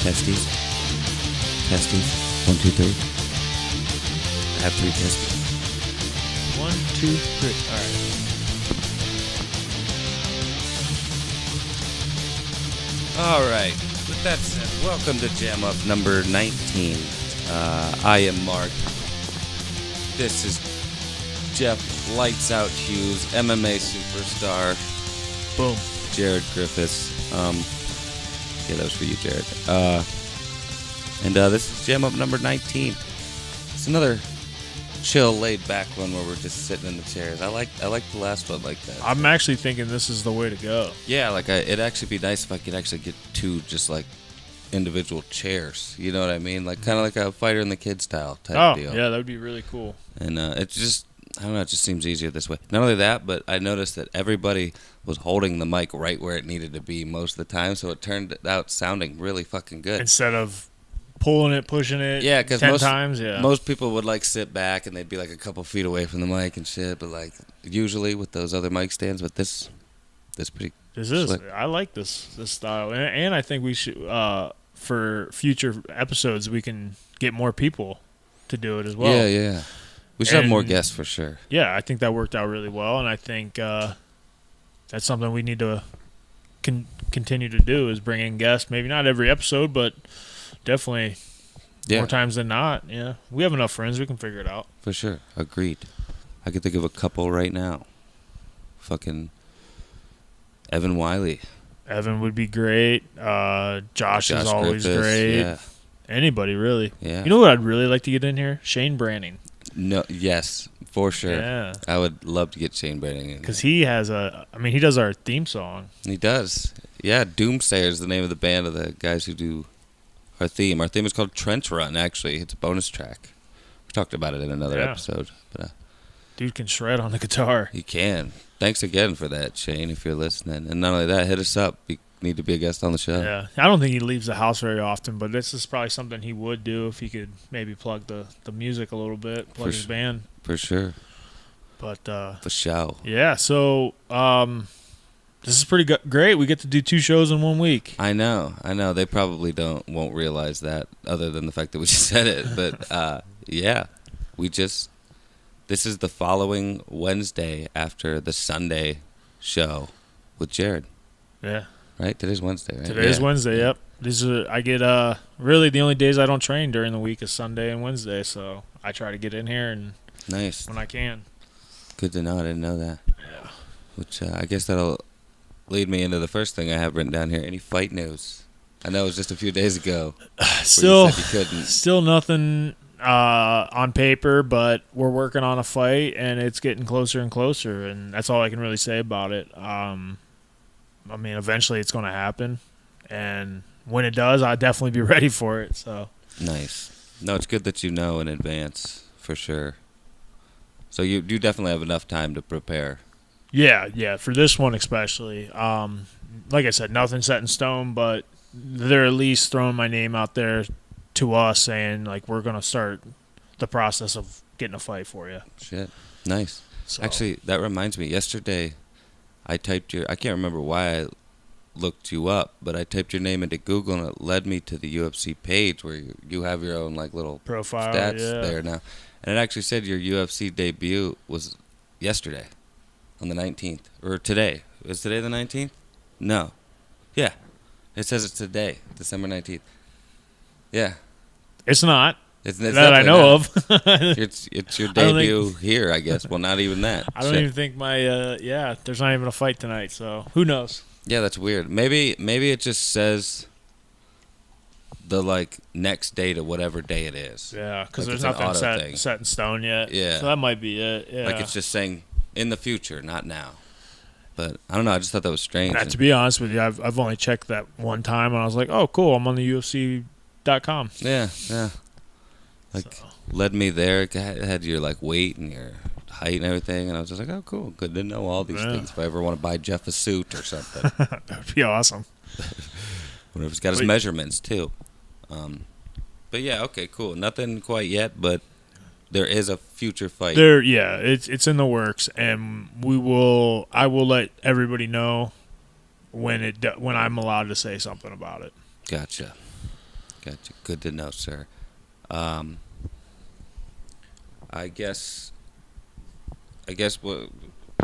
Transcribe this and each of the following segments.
Testes. Testes. 1, 2, 3. I have 3 testes. 1, 2, 3. All right. All right. With that said, welcome to JAMUP number 19. I am Mark. This is Jeff Lights Out Hughes, MMA superstar. Boom. Jared Griffiths. Yeah, that was for you, Jared. And this is JAMUP number 19. It's another chill, laid-back one where we're just sitting in the chairs. I like the last one like that. I'm actually thinking this is the way to go. Yeah, it'd actually be nice if I could actually get 2 just like individual chairs. You know what I mean? Like kind of like a Fighter and the Kid style type deal. Yeah, that would be really cool. And it's just, I don't know, it just seems easier this way. Not only that, but I noticed that everybody was holding the mic right where it needed to be most of the time, so it turned out sounding really fucking good. Instead of pulling it, pushing it 10 times, yeah. Most people would like sit back and they'd be like a couple feet away from the mic and shit, but like usually with those other mic stands, but this pretty slick. I like this style, and I think we should for future episodes we can get more people to do it as well. Yeah. We should have more guests for sure. Yeah, I think that worked out really well, and I think that's something we need to continue to do is bring in guests. Maybe not every episode, but definitely more times than not. Yeah, we have enough friends; we can figure it out. For sure, agreed. I could think of a couple right now. Fucking Evan Wiley. Evan would be great. Josh is always Griffiths, great. Yeah. Anybody really. Yeah. You know what I'd really like to get in here? Shane Branning. No. Yes, for sure. Yeah. I would love to get Shane Branning in. Because he has he does our theme song. He does. Yeah, Doomsayer is the name of the band of the guys who do our theme. Our theme is called Trench Run, actually. It's a bonus track. We talked about it in another episode. But dude can shred on the guitar. He can. Thanks again for that, Shane, if you're listening. And not only that, hit us up. You need to be a guest on the show. Yeah. I don't think he leaves the house very often, but this is probably something he would do if he could maybe plug the music a little bit, plug his band. For sure. But for sure. Yeah, so this is pretty great. We get to do 2 shows in 1 week. I know. They probably won't realize that other than the fact that we just said it. But yeah, this is the following Wednesday after the Sunday show with Jared. Yeah. Right? Today's Wednesday, right? Today's Wednesday, yep. I get really the only days I don't train during the week is Sunday and Wednesday, so I try to get in here and nice when I can. Good to know. I didn't know that. Yeah. Which I guess that'll lead me into the first thing I have written down here. Any fight news? I know it was just a few days ago. Still, you said you couldn't. Still nothing on paper, but we're working on a fight, and it's getting closer and closer, and that's all I can really say about it. Eventually it's going to happen, and when it does, I'll definitely be ready for it. So nice. No, it's good that you know in advance, for sure. So you definitely have enough time to prepare. Yeah, for this one especially. Like I said, nothing set in stone, but they're at least throwing my name out there to us, saying like we're gonna start the process of getting a fight for you. Shit, nice. So. Actually, that reminds me. Yesterday, I typed I can't remember why I looked you up, but I typed your name into Google and it led me to the UFC page where you have your own like little profile stats there now. And it actually said your UFC debut was yesterday on the 19th. Or today. Is today the 19th? No. Yeah. It says it's today, December 19th. Yeah. It's not. It's that I know of. It's your debut here, I guess. Well, not even that. I don't even think my there's not even a fight tonight, so who knows? Yeah, that's weird. Maybe it just says the like next day to whatever day it is. Yeah, because there's nothing set in stone yet. Yeah. So that might be it. Yeah. Like it's just saying in the future, not now. But I don't know. I just thought that was strange. To be honest with you, I've only checked that one time, and I was like, oh, cool. I'm on the UFC.com. Yeah. Led me there. It had your like weight and your height and everything, and I was just like, oh, cool. Good to know all these things. If I ever want to buy Jeff a suit or something, that would be awesome. Whenever he's got his measurements too. But yeah, okay, cool. Nothing quite yet, but there is a future fight. It's in the works, and I will let everybody know when I'm allowed to say something about it. Gotcha. Gotcha. Good to know, sir. I guess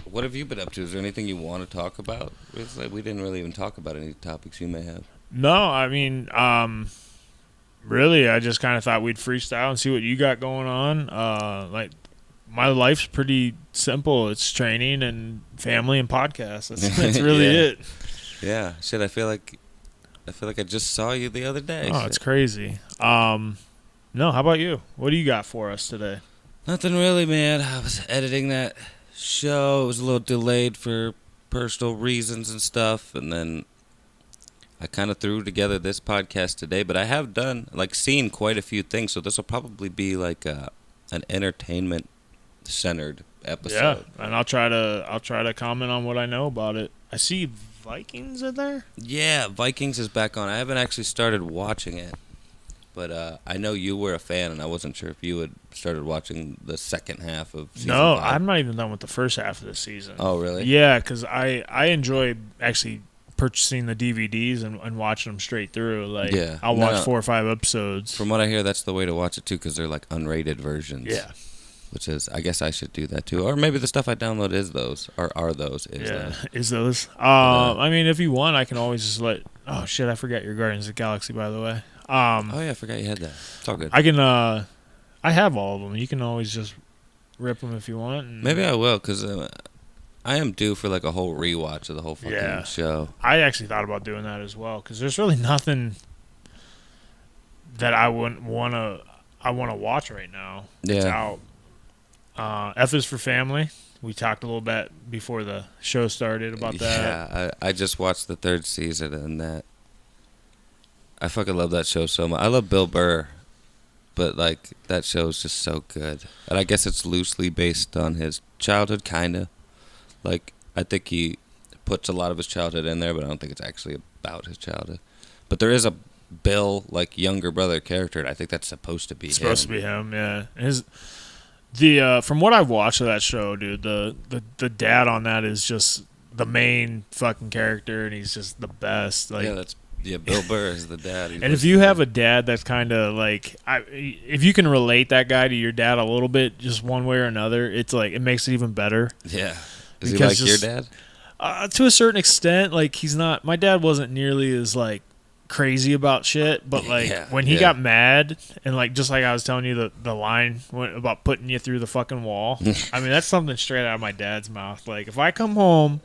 what have you been up to? Is there anything you want to talk about? It's like we didn't really even talk about any topics you may have. No, I mean, really, I just kind of thought we'd freestyle and see what you got going on. Like, my life's pretty simple. It's training and family and podcasts. That's really it. Yeah. Shit, I feel like I just saw you the other day. Oh, it's crazy. No, how about you? What do you got for us today? Nothing really, man. I was editing that show. It was a little delayed for personal reasons and stuff, and then I kind of threw together this podcast today. But I have seen quite a few things, so this will probably be like an entertainment-centered episode. Yeah, and I'll try to comment on what I know about it. I see Vikings in there. Yeah, Vikings is back on. I haven't actually started watching it, but I know you were a fan, and I wasn't sure if you had started watching the second half of season 5. I'm not even done with the first half of the season. Oh, really? Yeah, because I enjoy actually purchasing the DVDs and watching them straight through. Like, yeah. I'll watch 4 or 5 episodes. From what I hear, that's the way to watch it, too, because they're like unrated versions. Yeah. Which is, I guess I should do that, too. Or maybe the stuff I download is those. Or are those. Is those. I mean, if you want, I can always just oh, shit, I forgot your Guardians of the Galaxy, by the way. Oh, yeah, I forgot you had that. It's all good. I can, I have all of them. You can always just rip them if you want. Maybe I will, because I am due for like a whole rewatch of the whole fucking show. I actually thought about doing that as well, because there's really nothing that I wouldn't want to watch right now. Yeah. It's out. F is for Family. We talked a little bit before the show started about that. Yeah, I just watched the 3rd season, and that I fucking love that show so much. I love Bill Burr, but like that show is just so good. And I guess it's loosely based on his childhood, kind of. Like, I think he puts a lot of his childhood in there, but I don't think it's actually about his childhood. But there is a Bill, like, younger brother character, and I think that's supposed to be him. Supposed to be him, yeah. From what I've watched of that show, dude, the dad on that is just the main fucking character, and he's just the best. Like, Bill Burr is the dad. And if you have a dad that's kind of like, if you can relate that guy to your dad a little bit, just one way or another, it's like, it makes it even better. Yeah. Is he like your dad? To a certain extent, like, he's not. My dad wasn't nearly as like crazy about shit, but like when he got mad, and like just like I was telling you the line about putting you through the fucking wall. I mean, that's something straight out of my dad's mouth. Like, if I come home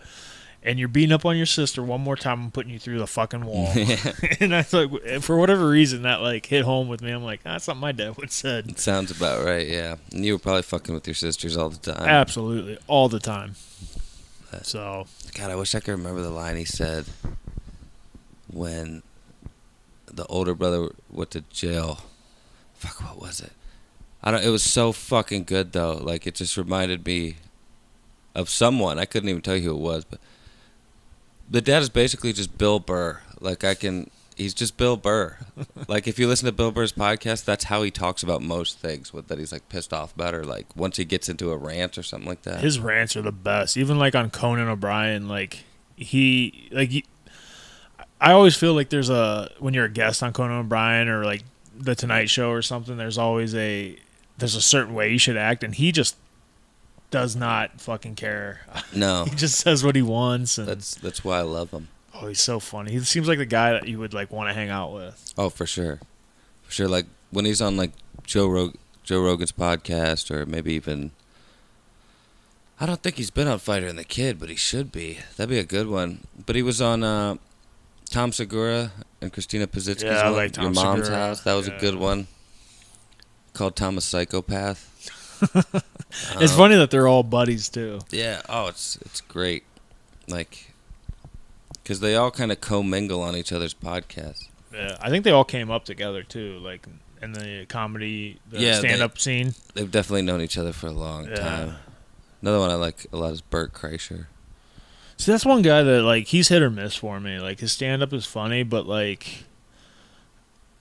and you're beating up on your sister one more time, I'm putting you through the fucking wall. And that's like, for whatever reason, that like hit home with me. I'm like, that's something my dad would have said. It sounds about right, yeah. And you were probably fucking with your sisters all the time. Absolutely, all the time. So, God, I wish I could remember the line he said when the older brother went to jail. Fuck, what was it? It was so fucking good, though. Like, it just reminded me of someone. I couldn't even tell you who it was, but the dad is basically just Bill Burr. Like, he's just Bill Burr. Like, if you listen to Bill Burr's podcast, that's how he talks about most things that he's, like, pissed off about, or, like, once he gets into a rant or something like that. His rants are the best. Even, like, on Conan O'Brien, like, I always feel like when you're a guest on Conan O'Brien or, like, The Tonight Show or something, there's a certain way you should act, and he just does not fucking care. No. He just says what he wants. And that's why I love him. Oh, he's so funny. He seems like the guy that you would like want to hang out with. Oh, for sure. For sure. Like, when he's on, like, Joe Rogan's podcast, or maybe even, I don't think he's been on Fighter and the Kid, but he should be. That'd be a good one. But he was on Tom Segura and Christina Pazitsky's I like Tom Your Mom's Segura. House. That was a good one. Called Tom a Psychopath. It's funny that they're all buddies too. Yeah. Oh, it's great. Like, because they all kind of commingle on each other's podcasts. Yeah, I think they all came up together too, like in the comedy, stand-up scene. They've definitely known each other for a long time. Another one I like a lot is Bert Kreischer. See, that's one guy that, like, he's hit or miss for me. Like, his stand-up is funny, but, like,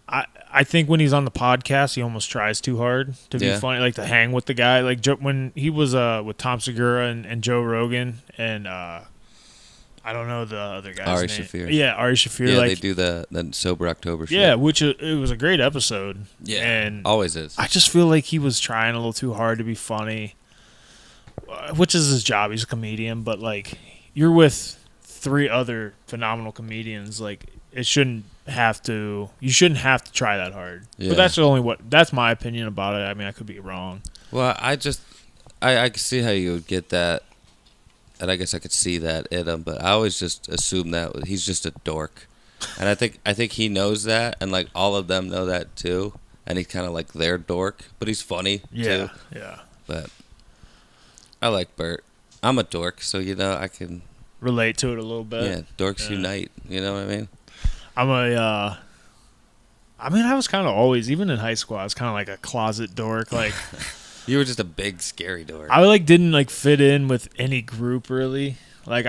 I think when he's on the podcast, he almost tries too hard to be funny, like, to hang with the guy. Like, when he was with Tom Segura and Joe Rogan, and I I don't know the other guy's Ari name. Shaffir. Yeah, Ari Shaffir. Yeah, like, they do the Sober October show. Yeah, which it was a great episode. Yeah, and always is. I just feel like he was trying a little too hard to be funny, which is his job. He's a comedian, but like you're with 3 other phenomenal comedians. Like you shouldn't have to try that hard. Yeah. But that's my opinion about it. I mean, I could be wrong. Well, I could see how you would get that, and I guess I could see that in him, but I always just assume that he's just a dork. And I think he knows that, and like all of them know that too. And he's kind of like their dork, but he's funny too. Yeah. But I like Bert. I'm a dork, so I can relate to it a little bit. Yeah, dorks unite. You know what I mean? I was kind of always, even in high school, I was kind of like a closet dork. Like you were just a big scary dork. I didn't fit in with any group really. Like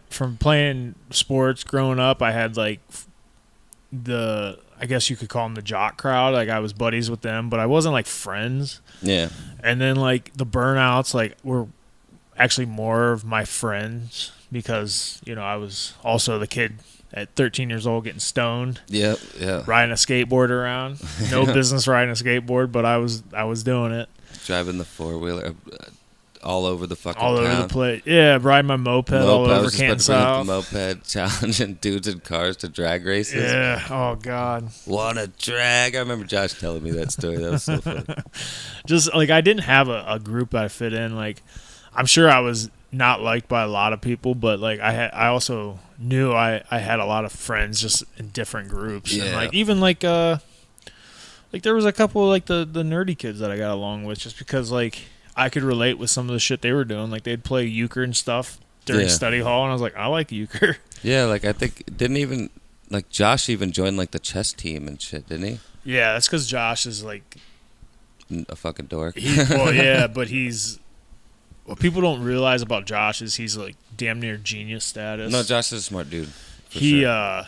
from playing sports growing up, I had like I guess you could call them the jock crowd. Like I was buddies with them, but I wasn't like friends. Yeah. And then like the burnouts were actually more of my friends because, I was also the kid at 13 years old getting stoned. Yeah. Riding a skateboard around. No business riding a skateboard, but I was doing it. Driving the 4-wheeler all over the fucking all town. over the place. Yeah, riding my moped all over Canton South. Moped, challenging dudes in cars to drag races. Yeah. Oh God. Wanna drag? I remember Josh telling me that story. That was so funny. Just like I didn't have a group I fit in. Like I'm sure I was not liked by a lot of people, but like I also knew I had a lot of friends just in different groups. Yeah. And like even like there was a couple of, like the nerdy kids that I got along with just because like I could relate with some of the shit they were doing. Like they'd play euchre and stuff during study hall, and I was like, I like euchre. Yeah, like I think Josh even joined like the chess team and shit, didn't he? Yeah, that's because Josh is like a fucking dork. But what people don't realize about Josh is he's like damn near genius status. No, Josh is a smart dude. I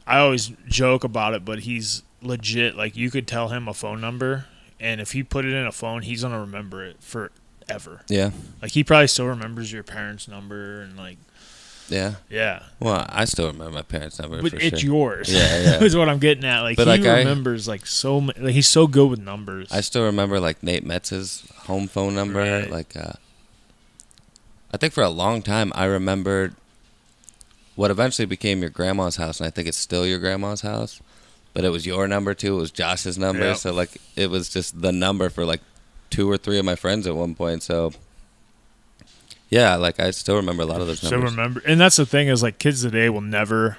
always joke about it, but he's legit. Like you could tell him a phone number, and if he put it in a phone, he's gonna remember it forever. Yeah. Like he probably still remembers your parents' number and like. Yeah. Yeah. Well, I still remember my parents' number. But it's yours. Yeah. Is what I'm getting at. Like he remembers like so. Like, he's so good with numbers. I still remember like Nate Metz's home phone number. Right. Like, I think for a long time I remembered what eventually became your grandma's house, and I think it's still your grandma's house. But it was your number too. It was Josh's number. Yep. So like it was just the number for like 2 or 3 of my friends at one point. So yeah, like I still remember a lot of those numbers. And that's the thing is like kids today will never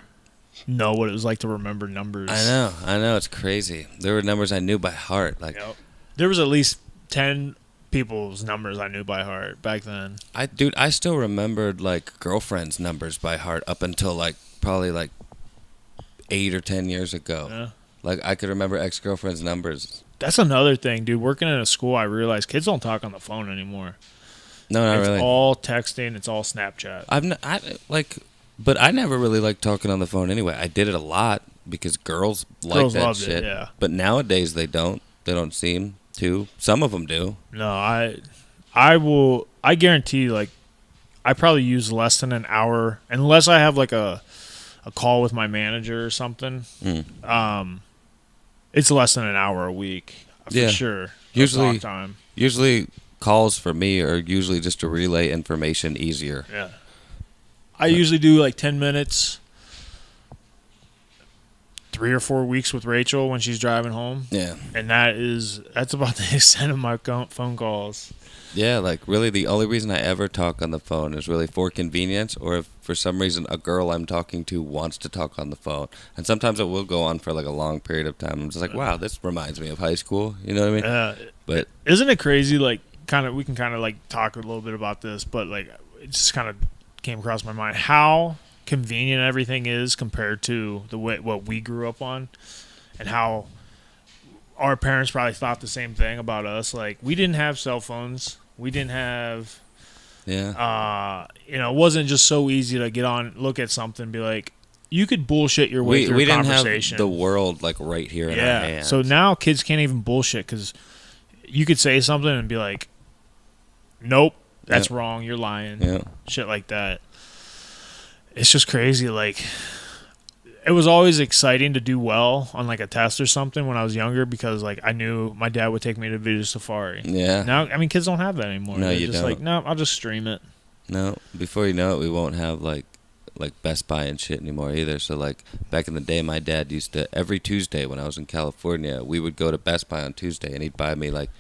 know what it was like to remember numbers. I know, it's crazy. There were numbers I knew by heart. Like there was at least 10 people's numbers I knew by heart back then. I still remembered like girlfriends' numbers by heart up until like probably like 8 or 10 years ago. Yeah. Like I could remember ex-girlfriends' numbers. That's another thing, dude. Working in a school, I realized kids don't talk on the phone anymore. No, not really. It's all texting. It's all Snapchat. But I never really liked talking on the phone anyway. I did it a lot because girls like that shit. Yeah. But nowadays they don't. They don't seem to. Some of them do. No, I guarantee like I probably use less than an hour unless I have like a call with my manager or something. It's less than an hour a week for sure. Usually calls for me are usually just to relay information easier. Yeah. I usually do like 10 minutes 3 or 4 weeks with Rachel when she's driving home. Yeah. And that's about the extent of my phone calls. Yeah, like really the only reason I ever talk on the phone is really for convenience, or if for some reason a girl I'm talking to wants to talk on the phone. And sometimes it will go on for like a long period of time. I'm just like, wow, this reminds me of high school. You know what I mean? But isn't it crazy? Like, we can kind of like talk a little bit about this, but like it just kind of came across my mind how convenient everything is compared to what we grew up on, and how our parents probably thought the same thing about us. Like we didn't have cell phones. We didn't have, it wasn't just so easy to get on, look at something, and be like, you could bullshit your way through a conversation. We didn't have the world like right here in our hands. So now kids can't even bullshit because you could say something and be like, nope, that's wrong, you're lying, shit like that. it's just crazy. Like, it was always exciting to do well on like a test or something when I was younger because like I knew my dad would take me to Video Safari. Yeah. Now, I mean, kids don't have that anymore. No, They're you just don't. like, no, I'll just stream it. No, before you know it, we won't have like Best Buy and shit anymore either. So like back in the day, my dad used to every Tuesday when I was in California, we would go to Best Buy on Tuesday, and he'd buy me like,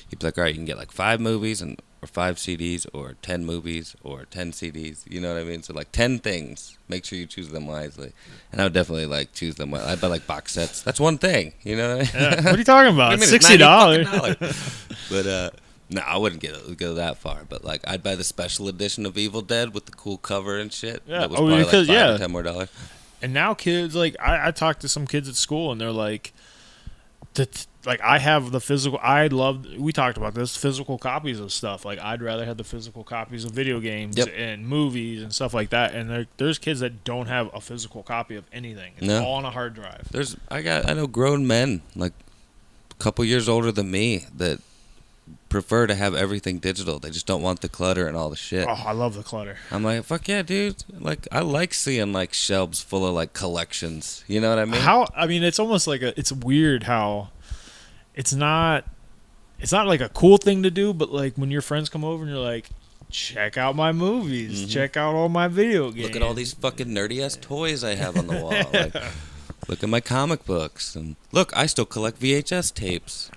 he'd be like, all right, you can get like 5 movies or 5 CDs or 10 movies or 10 CDs. You know what I mean? So like 10 things. Make sure you choose them wisely. And I would definitely like choose them. I'd buy like box sets. That's one thing. You know what I mean? Yeah. What are you talking about? What do you mean? $60. But no, I wouldn't go that far. But like, I'd buy the special edition of Evil Dead with the cool cover and shit. Yeah. That was probably like $5 or $10 more. And now kids, like, I talked to some kids at school, and they're like, like, I have the physical. We talked about this, physical copies of stuff. Like, I'd rather have the physical copies of video games and movies and stuff like that. And there's kids that don't have a physical copy of anything. It's all on a hard drive. I know grown men like a couple years older than me that prefer to have everything digital. They just don't want the clutter and all the shit. Oh, I love the clutter. I'm like, fuck yeah, dude. Like, I like seeing like shelves full of like collections. You know what I mean? It's almost like it's weird how it's not like a cool thing to do, but like when your friends come over and you're like, check out my movies, check out all my video games. Look at all these fucking nerdy ass toys I have on the wall. Like, look at my comic books, and look, I still collect VHS tapes.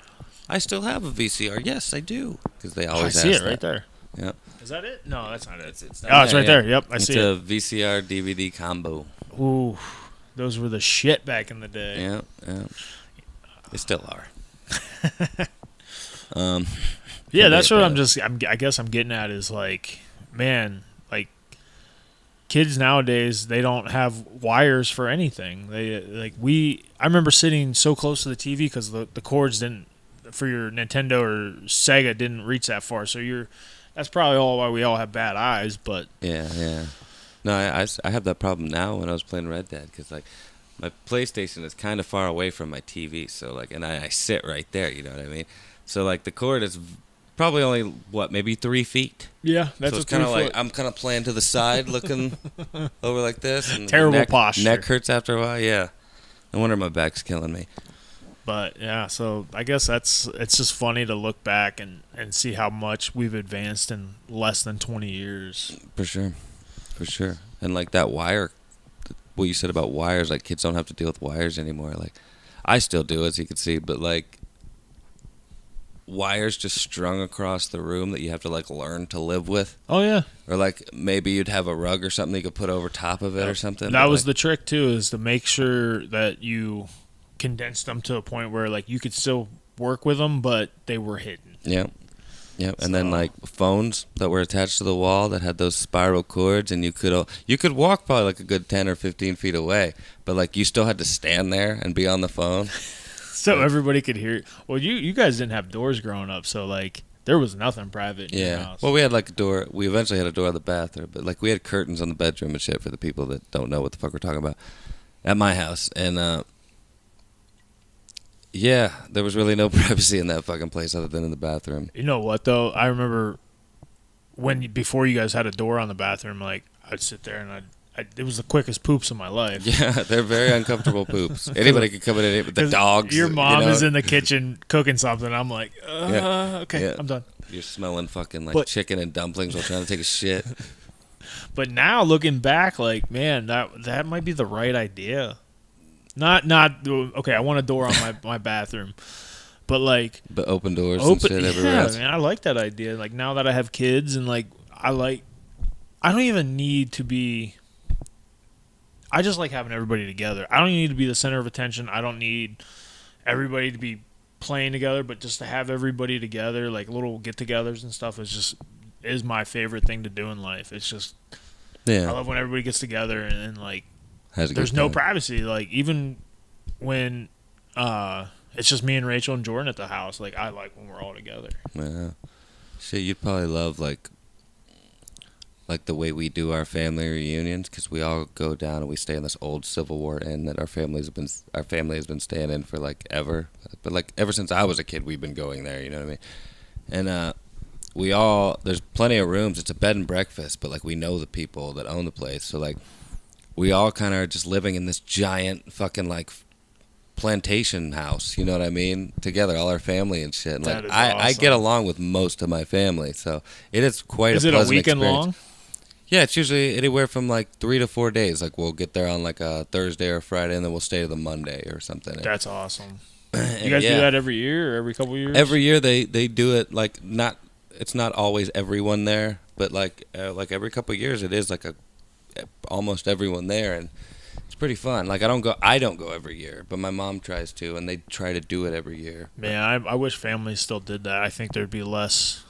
I still have a VCR. Yes, I do. Because they always ask I see it that. right there. Yep. Is that it? No, that's not it. It's it's right there. Yep, I see it. It's a VCR DVD combo. Ooh, those were the shit back in the day. Yeah, yeah. They still are. Yeah, that's what I guess I'm getting at is like, man, like kids nowadays, they don't have wires for anything. I remember sitting so close to the TV because the cords for your Nintendo or Sega didn't reach that far. So that's probably why we all have bad eyes. But yeah. No, I have that problem now when I was playing Red Dead because like my PlayStation is kind of far away from my TV. So like, and I sit right there. You know what I mean? So like the cord is probably only maybe 3 feet. Yeah, that's so it's kind of like I'm kind of playing to the side, looking over like this. And terrible posture. Neck hurts after a while. Yeah, no wonder my back's killing me. But yeah, so I guess it's just funny to look back and see how much we've advanced in less than 20 years. For sure. And like that wire, what you said about wires, like kids don't have to deal with wires anymore. Like I still do, as you can see, but like wires just strung across the room that you have to like learn to live with. Oh yeah. Or like maybe you'd have a rug or something you could put over top of it or something. That was the trick too, is to make sure that you condensed them to a point where like you could still work with them, but they were hidden. Yeah. And then like phones that were attached to the wall that had those spiral cords, and you could walk probably like a good 10 or 15 feet away, but like you still had to stand there and be on the phone. So everybody could hear. Well, you guys didn't have doors growing up, so like there was nothing private in your house. Well, we had like a door. We eventually had a door on the bathroom, but like we had curtains on the bedroom and shit for the people that don't know what the fuck we're talking about at my house. And yeah, there was really no privacy in that fucking place other than in the bathroom. You know what though? I remember before you guys had a door on the bathroom, like I'd sit there and it was the quickest poops of my life. Yeah, they're very uncomfortable poops. Anybody could come in and eat with the dogs. Your mom is in the kitchen cooking something. I'm like, okay, I'm done. You're smelling fucking like chicken and dumplings while trying to take a shit. But now looking back, like, man, that might be the right idea. Not okay. I want a door on my bathroom, but like, but open doors and shit everywhere else. Man, I like that idea. Like now that I have kids and like I don't even need to be. I just like having everybody together. I don't need to be the center of attention. I don't need everybody to be playing together, but just to have everybody together, like little get-togethers and stuff, is my favorite thing to do in life. It's just, I love when everybody gets together and like, there's no privacy. Like even when it's just me and Rachel and Jordan at the house, like I like when we're all together. Yeah, shit, you'd probably love like the way we do our family reunions, because we all go down and we stay in this old Civil War inn that our family has been staying in for like ever. But like ever since I was a kid, we've been going there. You know what I mean? And there's plenty of rooms. It's a bed and breakfast, but like we know the people that own the place, so like we all kind of are just living in this giant fucking like plantation house, you know what I mean? Together, all our family and shit. And That like is I awesome. get along with most of my family, so it is quite Is a it a pleasant weekend experience. long? Yeah, it's usually anywhere from like 3 to 4 days. Like we'll get there on like a Thursday or Friday, and then we'll stay to the Monday or something. That's awesome. And You guys yeah, do that every year or every couple years? every year they do it like not. It's not always everyone there, but like every couple of years it is like almost everyone there, and it's pretty fun. Like I don't go every year, but my mom tries to, and they try to do it every year. Man, I wish families still did that. I think there'd be less.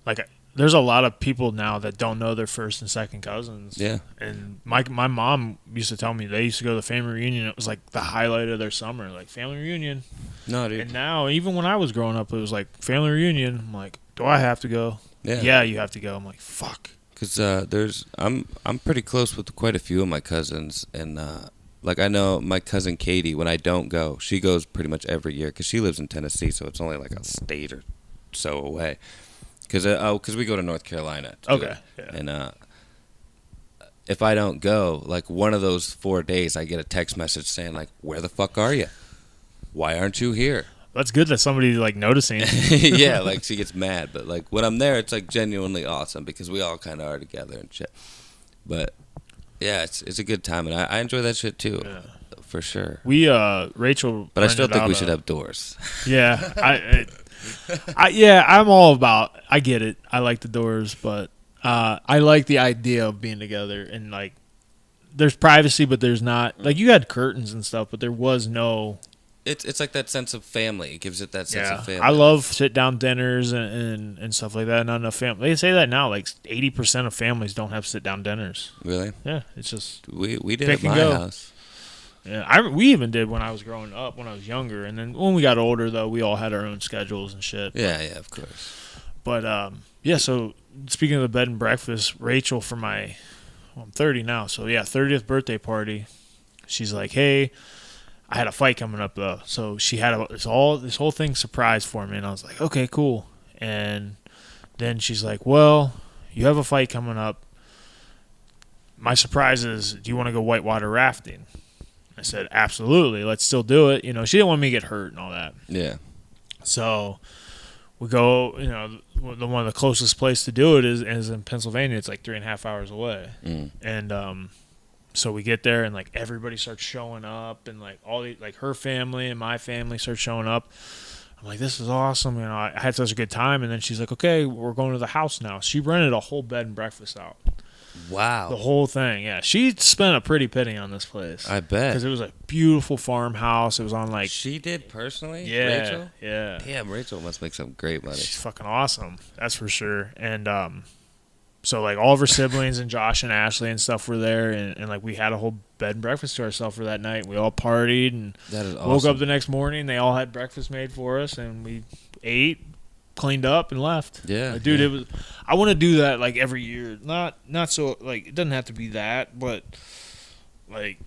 Like, there's a lot of people now that don't know their first and second cousins. Yeah. And my mom used to tell me they used to go to the family reunion. It was like the highlight of their summer, like family reunion. No, dude. And now, even when I was growing up, it was like family reunion. I'm like, do I have to go? Yeah. Yeah, you have to go. I'm like, fuck. Because I'm pretty close with quite a few of my cousins, and like I know my cousin Katie. When I don't go, she goes pretty much every year because she lives in Tennessee, so it's only like a state or so away. Because we go to North Carolina. Okay. Yeah. And if I don't go, like one of those 4 days, I get a text message saying like, "Where the fuck are you? Why aren't you here?" That's good that somebody's like noticing. Yeah, like she gets mad, but like when I'm there, it's like genuinely awesome because we all kind of are together and shit. But yeah, it's a good time, and I enjoy that shit too, for sure. We Rachel, But I still rented think we out should have doors. Yeah, I'm all about. I get it. I like the doors, but I like the idea of being together and like there's privacy, but there's not like you had curtains and stuff, but there was no. It's like that sense of family. It gives it that sense of family. I love sit down dinners and stuff like that. Not enough family. They say that now, like 80% of families don't have sit down dinners. Really? Yeah, it's just we did pick at and my go. house. Yeah, we even did when I was growing up, when I was younger, and then when we got older, though, we all had our own schedules and shit. Yeah, of course. But yeah. So speaking of the bed and breakfast, Rachel for my, I'm 30 now, so yeah, 30th birthday party. She's like, hey, I had a fight coming up though, so she had this whole thing surprise for me, and I was like, okay, cool. And then she's like, well, you have a fight coming up. My surprise is, do you want to go whitewater rafting? I said, absolutely, let's still do it. You know, she didn't want me to get hurt and all that. Yeah. So we go, you know, one of the closest place to do it is in Pennsylvania. It's like 3.5 hours away. And so we get there and like everybody starts showing up and like like her family and my family start showing up. I'm like, this is awesome. You know, I had such a good time. And then she's like, okay, we're going to the house now. She rented a whole bed and breakfast out. Wow. The whole thing, yeah. She spent a pretty penny on this place. I bet. Because it was a beautiful farmhouse. It was on like... She did personally? Yeah. Rachel? Yeah. Damn, Rachel must make some great money. She's fucking awesome. That's for sure. And so like all of her siblings and Josh and Ashley and stuff were there. And like we had a whole bed and breakfast to ourselves for that night. We all partied and That is awesome. woke up the next morning. They all had breakfast made for us. And we ate, cleaned up, and left. Yeah. Dude, it was... I want to do that like every year. Not so like it doesn't have to be that, but like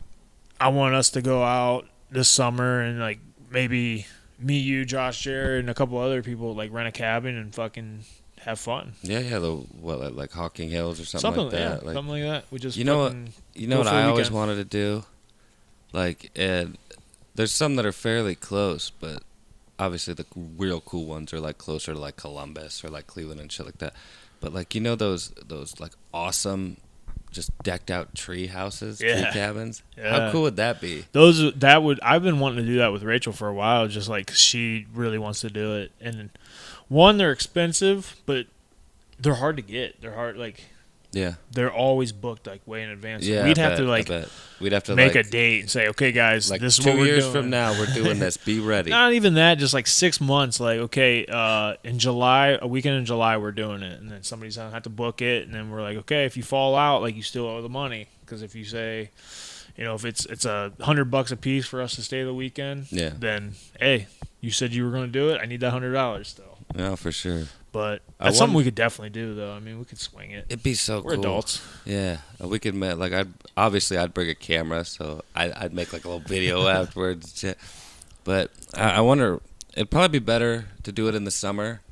I want us to go out this summer and like maybe me, you, Josh, Jared, and a couple other people like rent a cabin and fucking have fun. Yeah, like Hawking Hills or something like that. Yeah, like, something like that. We just you know what for I a always weekend. wanted to do? Like, and there's some that are fairly close, but obviously the real cool ones are like closer to like Columbus or like Cleveland and shit like that. But like, you know those like awesome, just decked out tree houses, tree cabins. Yeah. How cool would that be? I've been wanting to do that with Rachel for a while, just like 'cause she really wants to do it. And one, they're expensive, but they're hard to get. They're hard, like Yeah. they're always booked like way in advance. Yeah. We'd I have bet, to I like bet. We'd have to make like, a date and say, okay, guys, like this is 2 what we're years doing. from now, we're doing this. Be ready. Not even that, just like 6 months. Like, okay, in July, a weekend in July, we're doing it, and then somebody's gonna have to book it, and then we're like, okay, if you fall out, like you still owe the money, because if you say, you know, if it's $100 a piece for us to stay the weekend, Yeah. then hey, you said you were gonna do it. I need that $100 still. No, for sure. But that's something we could definitely do, though. I mean, we could swing it. It'd be so We're cool. adults. Yeah, we could like I'd bring a camera, so I'd make like a little video afterwards and shit. But I wonder, it'd probably be better to do it in the summer.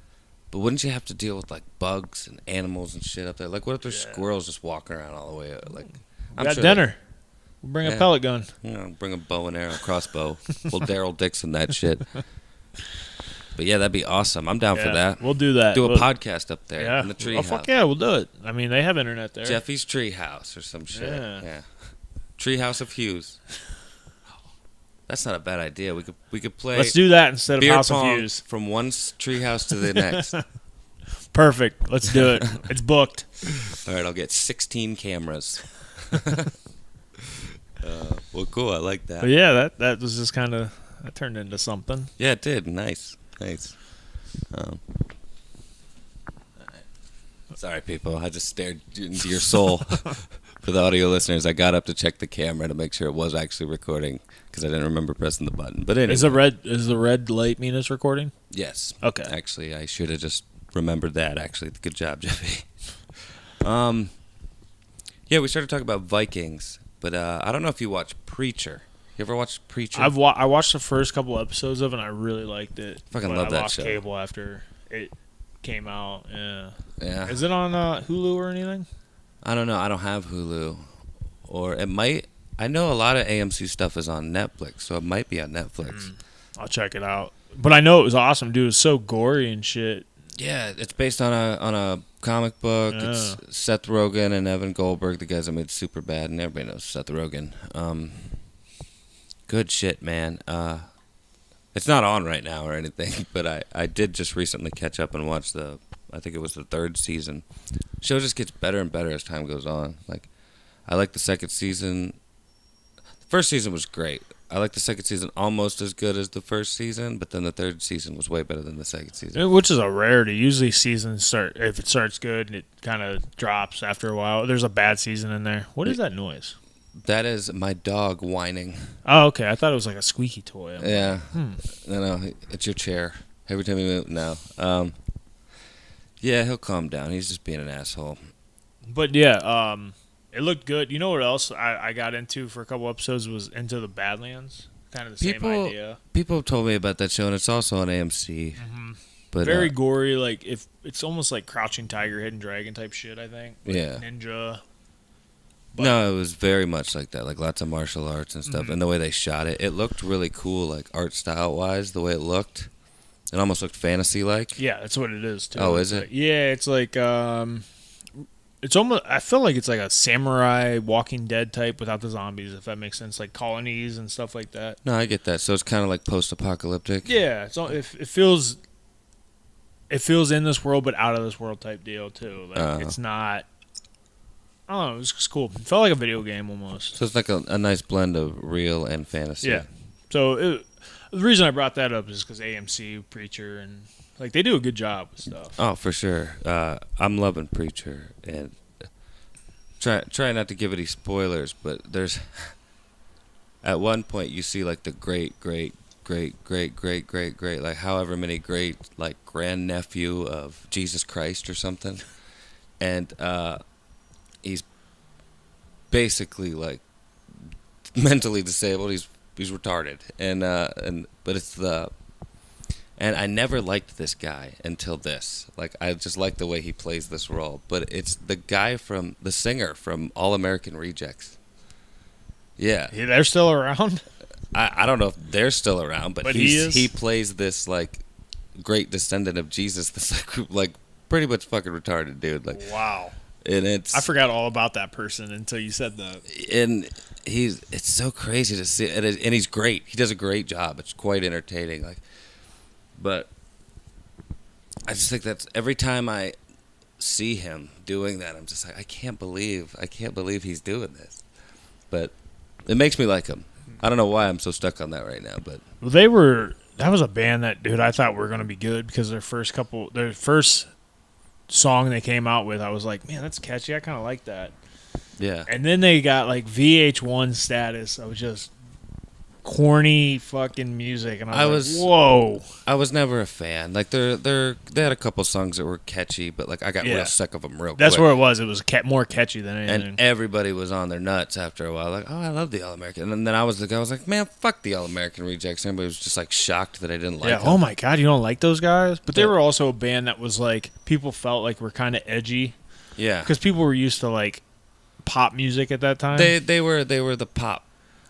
But wouldn't you have to deal with like bugs and animals and shit up there? Like, what if there's squirrels just walking around all the way? Like, We got dinner. We'll bring a pellet gun. Bring a bow and arrow, crossbow. We'll Daryl Dixon that shit. But yeah, that'd be awesome. I'm down for that. We'll do that. Do a podcast up there in the treehouse. Oh, fuck yeah, we'll do it. I mean, they have internet there. Jeffy's Treehouse or some shit. Yeah. Treehouse of Hughes. That's not a bad idea. We could play. Let's do that instead of House of Hughes. From one treehouse to the next. Perfect. Let's do it. It's booked. All right, I'll get 16 cameras. Well, cool. I like that. But yeah, that was just kind of that turned into something. Yeah, it did. Nice. Sorry, people. I just stared into your soul. For the audio listeners, I got up to check the camera to make sure it was actually recording because I didn't remember pressing the button. But anyway. Is the red light mean it's recording? Yes. Okay. Actually, I should have just remembered that. Actually, good job, Jeffy. Yeah, we started talking about Vikings, but I don't know if you watch Preacher. You ever watched Preacher? I watched the first couple episodes of it, and I really liked it. Fucking love that show. I lost cable after it came out. Yeah. Yeah. Is it on Hulu or anything? I don't know. I don't have Hulu. Or it might. I know a lot of AMC stuff is on Netflix, so it might be on Netflix. I'll check it out. But I know it was awesome, dude. It was so gory and shit. Yeah, it's based on a comic book. Yeah. It's Seth Rogen and Evan Goldberg, the guys that made Superbad, and everybody knows Seth Rogen. Good shit, man. It's not on right now or anything, but I did just recently catch up and watch I think it was the 3rd season. The show just gets better and better as time goes on. Like, I like the 2nd season. The 1st season was great. I like the 2nd season almost as good as the 1st season, but then the 3rd season was way better than the 2nd season. Which is a rarity. Usually seasons if it starts good, it kind of drops after a while. There's a bad season in there. What is that noise? That is my dog whining. Oh, okay. I thought it was like a squeaky toy. Yeah. No, it's your chair. Every time you move, no. Yeah, he'll calm down. He's just being an asshole. But yeah, it looked good. You know what else I got into for a couple episodes was Into the Badlands. Kind of the same idea. People have told me about that show, and it's also on AMC. Mm-hmm. But very gory. Like if it's almost like Crouching Tiger, Hidden Dragon type shit. I think. Like ninja. But no, it was very much like that. Like lots of martial arts and stuff, and the way they shot it, it looked really cool. Like art style wise, the way it looked. It almost looked fantasy-like. Yeah, that's what it is, too. Oh, is it? Yeah, it's like, it's almost, I feel like it's like a samurai Walking Dead type without the zombies, if that makes sense. Like colonies and stuff like that. No, I get that. So it's kind of like post-apocalyptic? Yeah, it feels in this world, but out of this world type deal, too. Like, it's not, I don't know, it was just cool. It felt like a video game almost. So it's like a nice blend of real and fantasy. Yeah. So the reason I brought that up is because AMC, Preacher, and like they do a good job with stuff. Oh, for sure. I'm loving Preacher, and try not to give any spoilers, but there's at one point you see like the great, like however many great like grandnephew of Jesus Christ or something, and he's basically like mentally disabled. He's retarded, and I never liked this guy until this. Like I just like the way he plays this role, but it's the singer from All American Rejects. Yeah, they're still around. I don't know if they're still around, but he plays this like great descendant of Jesus. This like pretty much fucking retarded dude. Like wow. And I forgot all about that person until you said that. And it's so crazy to see, and he's great. He does a great job. It's quite entertaining. Like, but I just think that's every time I see him doing that, I'm just like, I can't believe he's doing this. But it makes me like him. I don't know why I'm so stuck on that right now, but that was a band that dude I thought were gonna be good because their first song they came out with, I was like, man, that's catchy. I kind of like that. Yeah. And then they got like VH1 status of just corny fucking music, and I was like, whoa. I was never a fan. Like they had a couple songs that were catchy, but like I got real sick of them real quick. That's where it was. It was more catchy than anything. And everybody was on their nuts after a while. Like, oh, I love the All American. And then I was like, man, fuck the All American Rejects. Everybody was just like shocked that I didn't like them. Oh my god, you don't like those guys? But they were also a band that was like people felt like were kind of edgy. Yeah. Because people were used to like pop music at that time. They were the pop.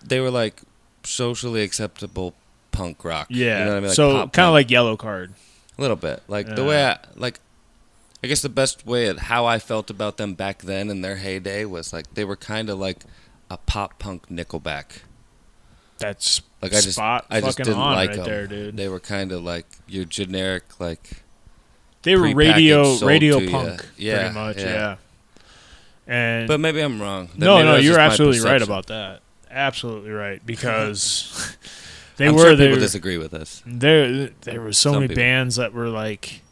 They were like socially acceptable punk rock. Yeah. You know what I mean? Like so pop kind of punk. like Yellow Card. A little bit. Like the way I guess the best way at how I felt about them back then in their heyday was like they were kind of like a pop punk Nickelback. That's like I just didn't like right them. there, dude. They were kind of like your generic like. They were radio punk, yeah, pretty much, yeah. And but maybe I'm wrong. No, you're absolutely right about that. Absolutely right, because I'm sure people disagree with us. There were so many people. bands that were like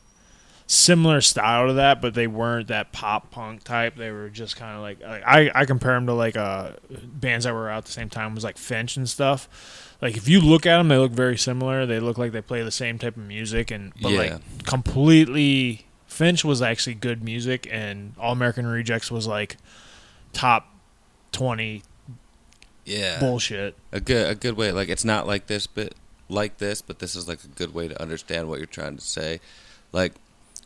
similar style to that, but they weren't that pop punk type. They were just kind of like I compare them to like bands that were out at the same time was like Finch and stuff. Like if you look at them, they look very similar. They look like they play the same type of music, but like completely. Finch was actually good music, and All American Rejects was like top 20. Yeah, bullshit. A good way. Like it's not like this, but this is like a good way to understand what you're trying to say. Like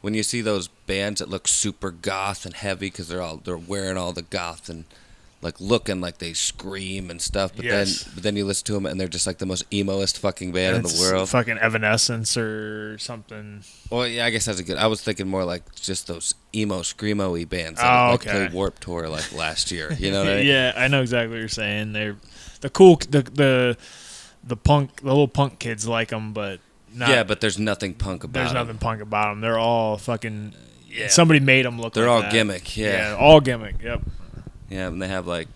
when you see those bands that look super goth and heavy because they're wearing all the goth and like looking like they scream and stuff, but then you listen to them and they're just like the most emo-est fucking band in the world. Fucking Evanescence or something. Well, yeah, I guess that's a good. I was thinking more like just those emo screamo-y bands that played Warped Tour like last year. You know what I mean? Yeah, I know exactly what you're saying. They're the cool the punk, the little punk kids like them, but not, but there's nothing punk about them. There's nothing punk about them. They're all fucking. Yeah. Somebody made them look. They're like all gimmick. Yeah, all gimmick. Yep. Yeah, and they have like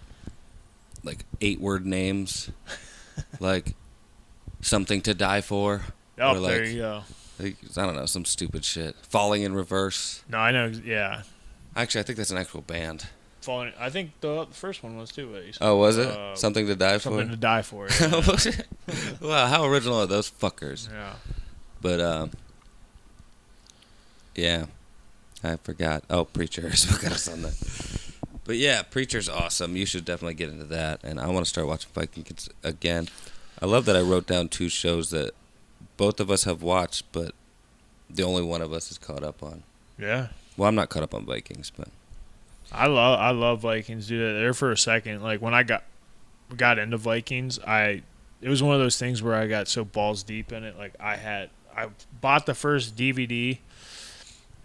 8-word names, like Something to Die For. Oh, or like, there you go. I don't know, some stupid shit. Falling in Reverse. No, I know. Yeah. Actually, I think that's an actual band. I think the first one was too. Oh, was it? Something to Die For? Something to Die For. Yeah. Wow, how original are those fuckers? Yeah. But, yeah. I forgot. Oh, Preacher is what got us on that. But yeah, Preacher's awesome. You should definitely get into that. And I want to start watching Vikings again. I love that I wrote down 2 shows that both of us have watched, but the only one of us is caught up on. Yeah. Well, I'm not caught up on Vikings, but I love Vikings, dude. There for a second, like when I got into Vikings, it was one of those things where I got so balls deep in it. Like I bought the first DVD.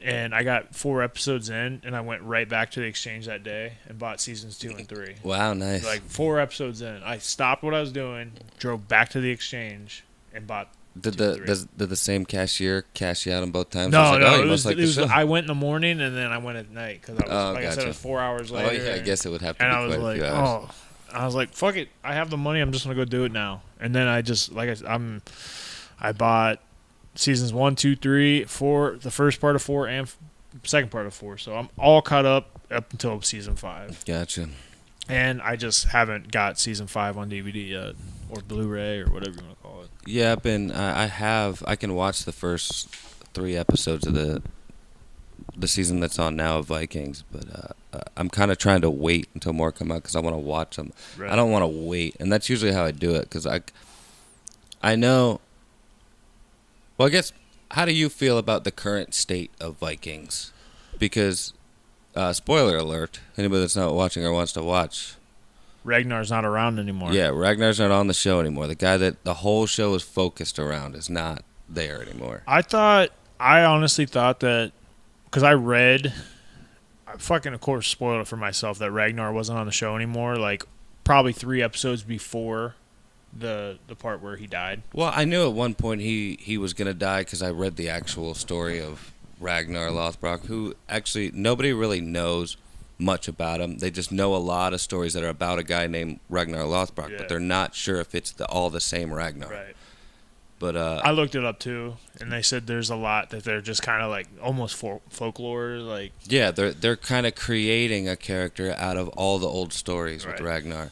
And I got 4 episodes in, and I went right back to the Exchange that day and bought seasons 2 and 3. Wow, nice. Like 4 episodes in, I stopped what I was doing, drove back to the Exchange, and bought. Did the same cashier cash you out on both times? No, I went in the morning and then I went at night because I was I said it was 4 hours later. Oh yeah, I guess it would have to be quite a few hours. I was like, fuck it, I have the money, I'm just gonna go do it now. And then I just I bought seasons 1, 2, 3, 4, the first part of 4 and second part of 4. So I'm all caught up until season 5. Gotcha. And I just haven't got season 5 on DVD yet, or Blu-ray, or whatever you want to call it. Yeah, I can watch the first 3 episodes of the season that's on now of Vikings, but I'm kind of trying to wait until more come out because I want to watch them. Right. I don't want to wait, and that's usually how I do it because I know. Well, I guess, how do you feel about the current state of Vikings? Because, spoiler alert, anybody that's not watching or wants to watch. Ragnar's not around anymore. Yeah, Ragnar's not on the show anymore. The guy that the whole show is focused around is not there anymore. I honestly thought that, because I fucking, of course, spoiled it for myself that Ragnar wasn't on the show anymore, like, probably 3 episodes before the part where he died. Well, I knew at one point he was going to die because I read the actual story of Ragnar Lothbrok, who actually nobody really knows much about him. They just know a lot of stories that are about a guy named Ragnar Lothbrok, but they're not sure if it's all the same Ragnar. Right. But I looked it up too, and they said there's a lot that they're just kind of like almost folklore, like. Yeah, they're kind of creating a character out of all the old stories with Ragnar,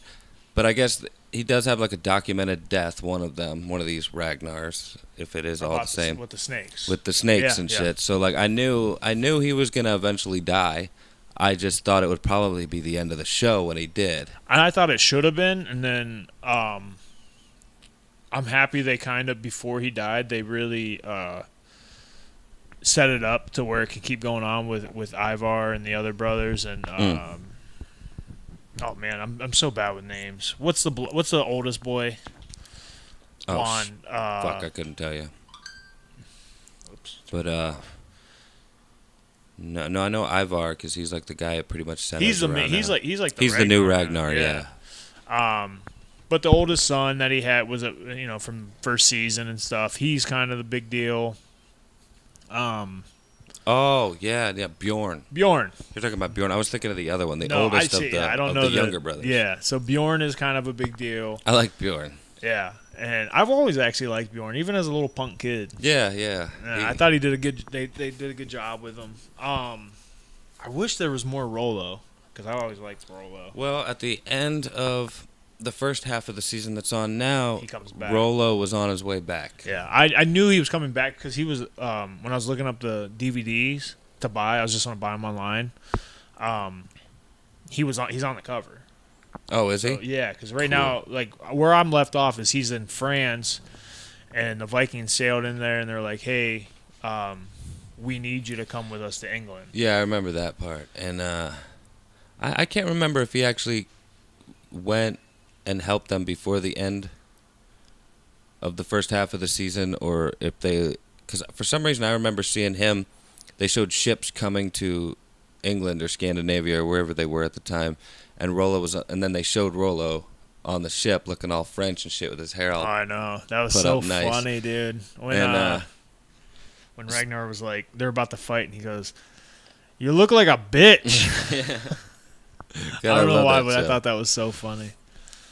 but I guess he does have like a documented death. One of these Ragnars, if it is all the same, with the snakes, and shit. So like I knew he was gonna eventually die. I just thought it would probably be the end of the show when he did. And I thought it should have been, and then I'm happy they kind of, before he died, they really set it up to where it could keep going on with Ivar and the other brothers, and Oh man, I'm so bad with names. What's the oldest boy? Oh, On fuck, I couldn't tell you. Oops. But no, I know Ivar because he's like the guy that pretty much centers He's the around he's now. like he's like the He's the new Ragnar, yeah. But the oldest son that he had was from first season and stuff. He's kind of the big deal. Oh yeah, Bjorn. Bjorn. You're talking about Bjorn. I was thinking of the other one, the No, oldest of the younger brothers. Yeah, so Bjorn is kind of a big deal. I like Bjorn. Yeah, and I've always actually liked Bjorn, even as a little punk kid. Yeah. I thought he did a good. They did a good job with him. I wish there was more Rollo because I always liked Rollo. Well, at the end of the first half of the season that's on now, He comes back. Rollo was on his way back. Yeah, I knew he was coming back because he was when I was looking up the DVDs to buy. I was just going to buy them online. He's on the cover. Oh, is he? So, yeah, because right now, like where I'm left off is he's in France, and the Vikings sailed in there, and they're like, "Hey, we need you to come with us to England." Yeah, I remember that part, and I can't remember if he actually went and helped them before the end of the first half of the season, or if they, because for some reason I remember seeing him. They showed ships coming to England or Scandinavia or wherever they were at the time, and Rollo was, and then they showed Rollo on the ship looking all French and shit with his hair all. Oh, I know, that was put so up nice. funny, dude. When Ragnar was like, they're about to fight, and he goes, "You look like a bitch." God, I don't know why, that but show. I thought that was so funny.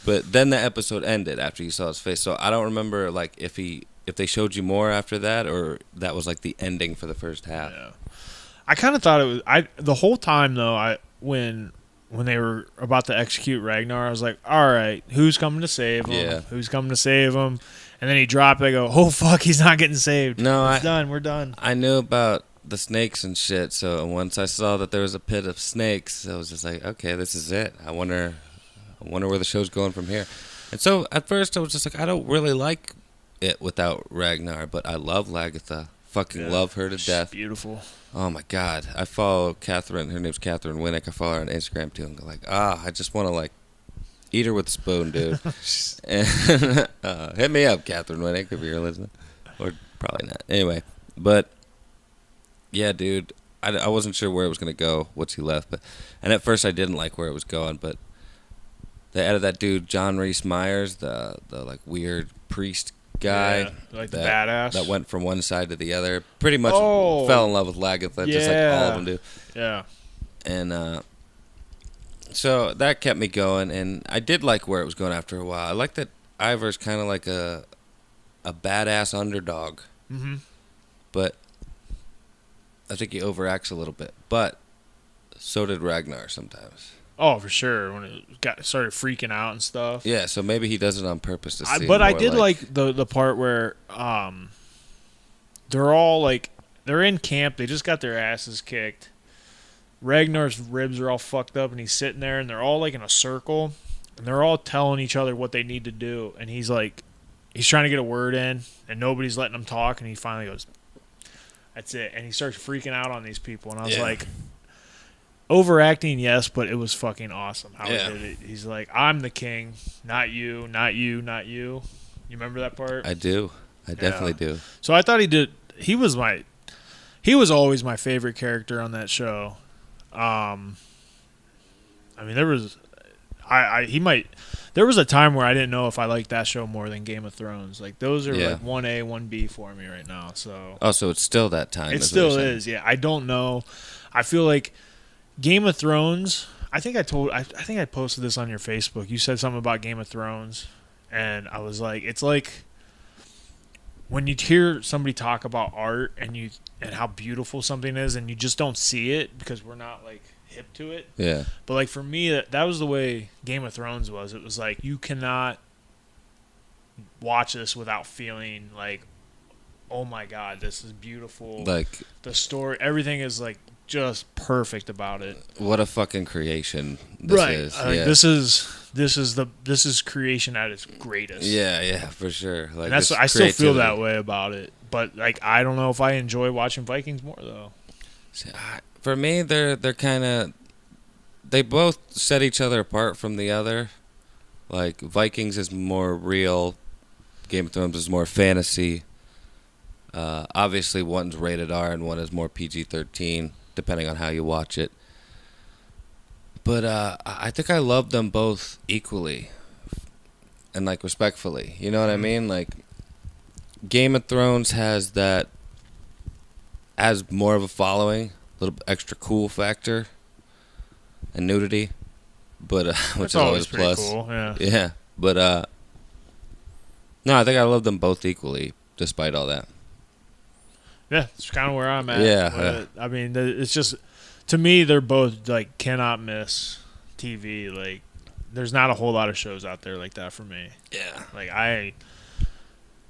But then the episode ended after you saw his face, so I don't remember like if they showed you more after that, or that was like the ending for the first half. Yeah. I kind of thought it was. The whole time though, when they were about to execute Ragnar, I was like, all right, who's coming to save him? Yeah. Who's coming to save him? And then he dropped it. I go, oh fuck, he's not getting saved. No, it's done. We're done. I knew about the snakes and shit, so once I saw that there was a pit of snakes, I was just like, okay, this is it. I wonder where the show's going from here. And so at first I was just like, I don't really like it without Ragnar, but I love Lagatha. Fucking love her to death. Beautiful. Oh my god. I follow Catherine. Her name's Catherine Winnick. I follow her on Instagram too, and go like, I just want to like eat her with a spoon, dude. And, hit me up, Catherine Winnick, if you're listening, or probably not. Anyway, but yeah, dude, I wasn't sure where it was gonna go once he left, and at first I didn't like where it was going, but they added that dude John Rhys Meyers, the like weird priest guy, like the badass that went from one side to the other. Pretty much fell in love with Lagatha, just like all of them do. Yeah. And so that kept me going, and I did like where it was going after a while. I like that Ivar's kind of like a badass underdog, but I think he overacts a little bit. But so did Ragnar sometimes. Oh, for sure. When it started freaking out and stuff. Yeah, so maybe he does it on purpose to see. But I did like the part where they're all like they're in camp. They just got their asses kicked. Ragnar's ribs are all fucked up, and he's sitting there, and they're all like in a circle, and they're all telling each other what they need to do. And he's trying to get a word in, and nobody's letting him talk. And he finally goes, "That's it." And he starts freaking out on these people, and I was like. Overacting, yes, but it was fucking awesome how he did it. He's like, I'm the king, not you, not you, not you. You remember that part? I do. I definitely do. So I thought he was always my favorite character on that show. I mean, there was a time where I didn't know if I liked that show more than Game of Thrones. Like those are like 1A, 1B for me right now. So so it's still that time. It still is. Yeah, I don't know. I feel like Game of Thrones. I think I posted this on your Facebook. You said something about Game of Thrones, and I was like, it's like when you hear somebody talk about art and how beautiful something is, and you just don't see it because we're not like hip to it. Yeah. But like for me, that was the way Game of Thrones was. It was like you cannot watch this without feeling like, oh my god, this is beautiful. Like the story, everything is like just perfect about it. What a fucking creation this is. This is creation at its greatest. Yeah, for sure. Like and I still feel that way about it. But like I don't know if I enjoy watching Vikings more though. For me, they're kind of they both set each other apart from the other. Like, Vikings is more real. Game of Thrones is more fantasy. Obviously, one's rated R and one is more PG-13, depending on how you watch it. But I think I love them both equally and, like, respectfully. You know what I mean? Like, Game of Thrones has more of a following, a little extra cool factor, and nudity, but which is always a plus. Cool, yeah. Yeah, but no, I think I love them both equally, despite all that. Yeah, it's kind of where I'm at. Yeah. I mean, it's just, to me, they're both, like, cannot miss TV. Like, there's not a whole lot of shows out there like that for me. Yeah. Like, I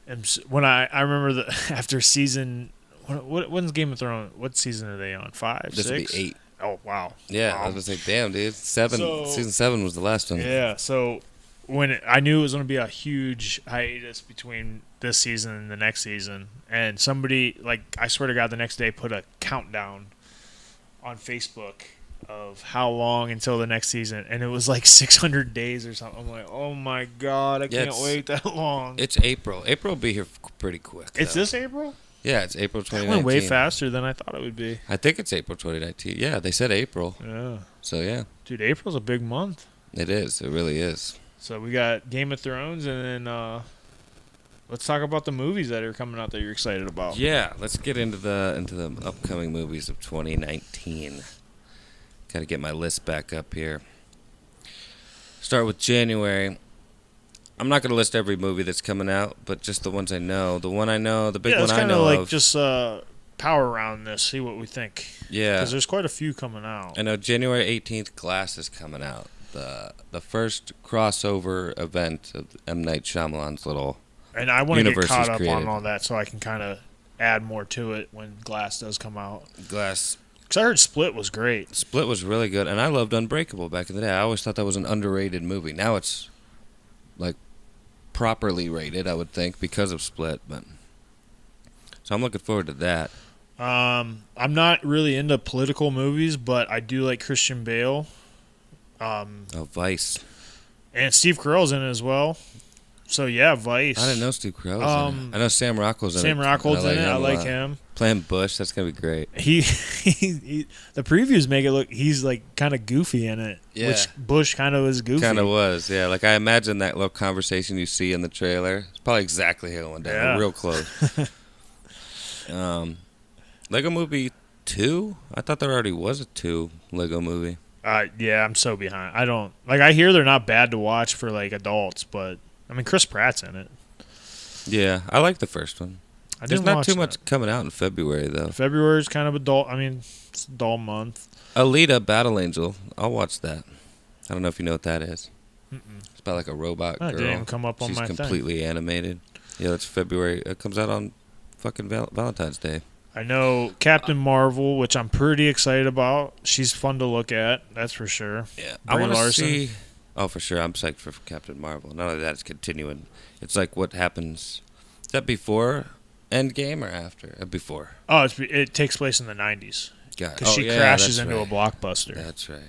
remember after season, when's Game of Thrones? What season are they on? 5, This 6? would be 8. Oh, wow. Yeah, I was gonna say, damn, dude, 7. Season 7 was the last one. Yeah, so I knew it was going to be a huge hiatus between this season and the next season, and somebody, like, I swear to God, the next day put a countdown on Facebook of how long until the next season, and it was like 600 days or something. I'm like, oh my God, I can't wait that long. It's April. April will be here pretty quick. It's this April? Yeah, it's April 2019. It went way faster than I thought it would be. I think it's April 2019. Yeah, they said April. Yeah. So, yeah. Dude, April's a big month. It is. It really is. So we got Game of Thrones, and then let's talk about the movies that are coming out that you're excited about. Yeah, let's get into the upcoming movies of 2019. Got to get my list back up here. Start with January. I'm not going to list every movie that's coming out, but just the ones I know. The one I know, the big one I know of. Just power around this, see what we think. Yeah. Because there's quite a few coming out. I know January 18th, Glass is coming out. The first crossover event of M. Night Shyamalan's little and I want to get caught up created. on all that so I can kind of add more to it when Glass does come out. Glass. Because I heard Split was great. Split was really good, and I loved Unbreakable back in the day. I always thought that was an underrated movie. Now it's, like, properly rated, I would think, because of Split. But so I'm looking forward to that. I'm not really into political movies, but I do like Christian Bale. Vice. And Steve Carell's in it as well. So, yeah, Vice. I didn't know Steve Carell was in it. I know Sam Rockwell's in it. Sam Rockwell's in it. I like him. Playing Bush, that's going to be great. He the previews make it look, he's like kind of goofy in it. Yeah. Which Bush kind of was goofy. Kind of was, yeah. Like, I imagine that little conversation you see in the trailer. It's probably exactly how it went down. Yeah. Real close. Lego Movie 2? I thought there already was a 2 Lego Movie. Yeah, I'm so behind. I hear they're not bad to watch for like adults, but I mean Chris Pratt's in it. Yeah, I like the first one. There's not too much coming out in February though. February's kind of a dull. I mean, it's a dull month. Alita: Battle Angel. I'll watch that. I don't know if you know what that is. It's about like a robot girl. That didn't even come up on my thing. She's completely animated. Yeah, it's February. It comes out on fucking Valentine's Day. I know Captain Marvel, which I'm pretty excited about. She's fun to look at, that's for sure. Yeah, I want to see. Oh, for sure. I'm psyched for Captain Marvel. Not only that, it's continuing. It's like what happens. Is that before Endgame or after? Before. Oh, it takes place in the 90s. Because she crashes into a blockbuster. That's right.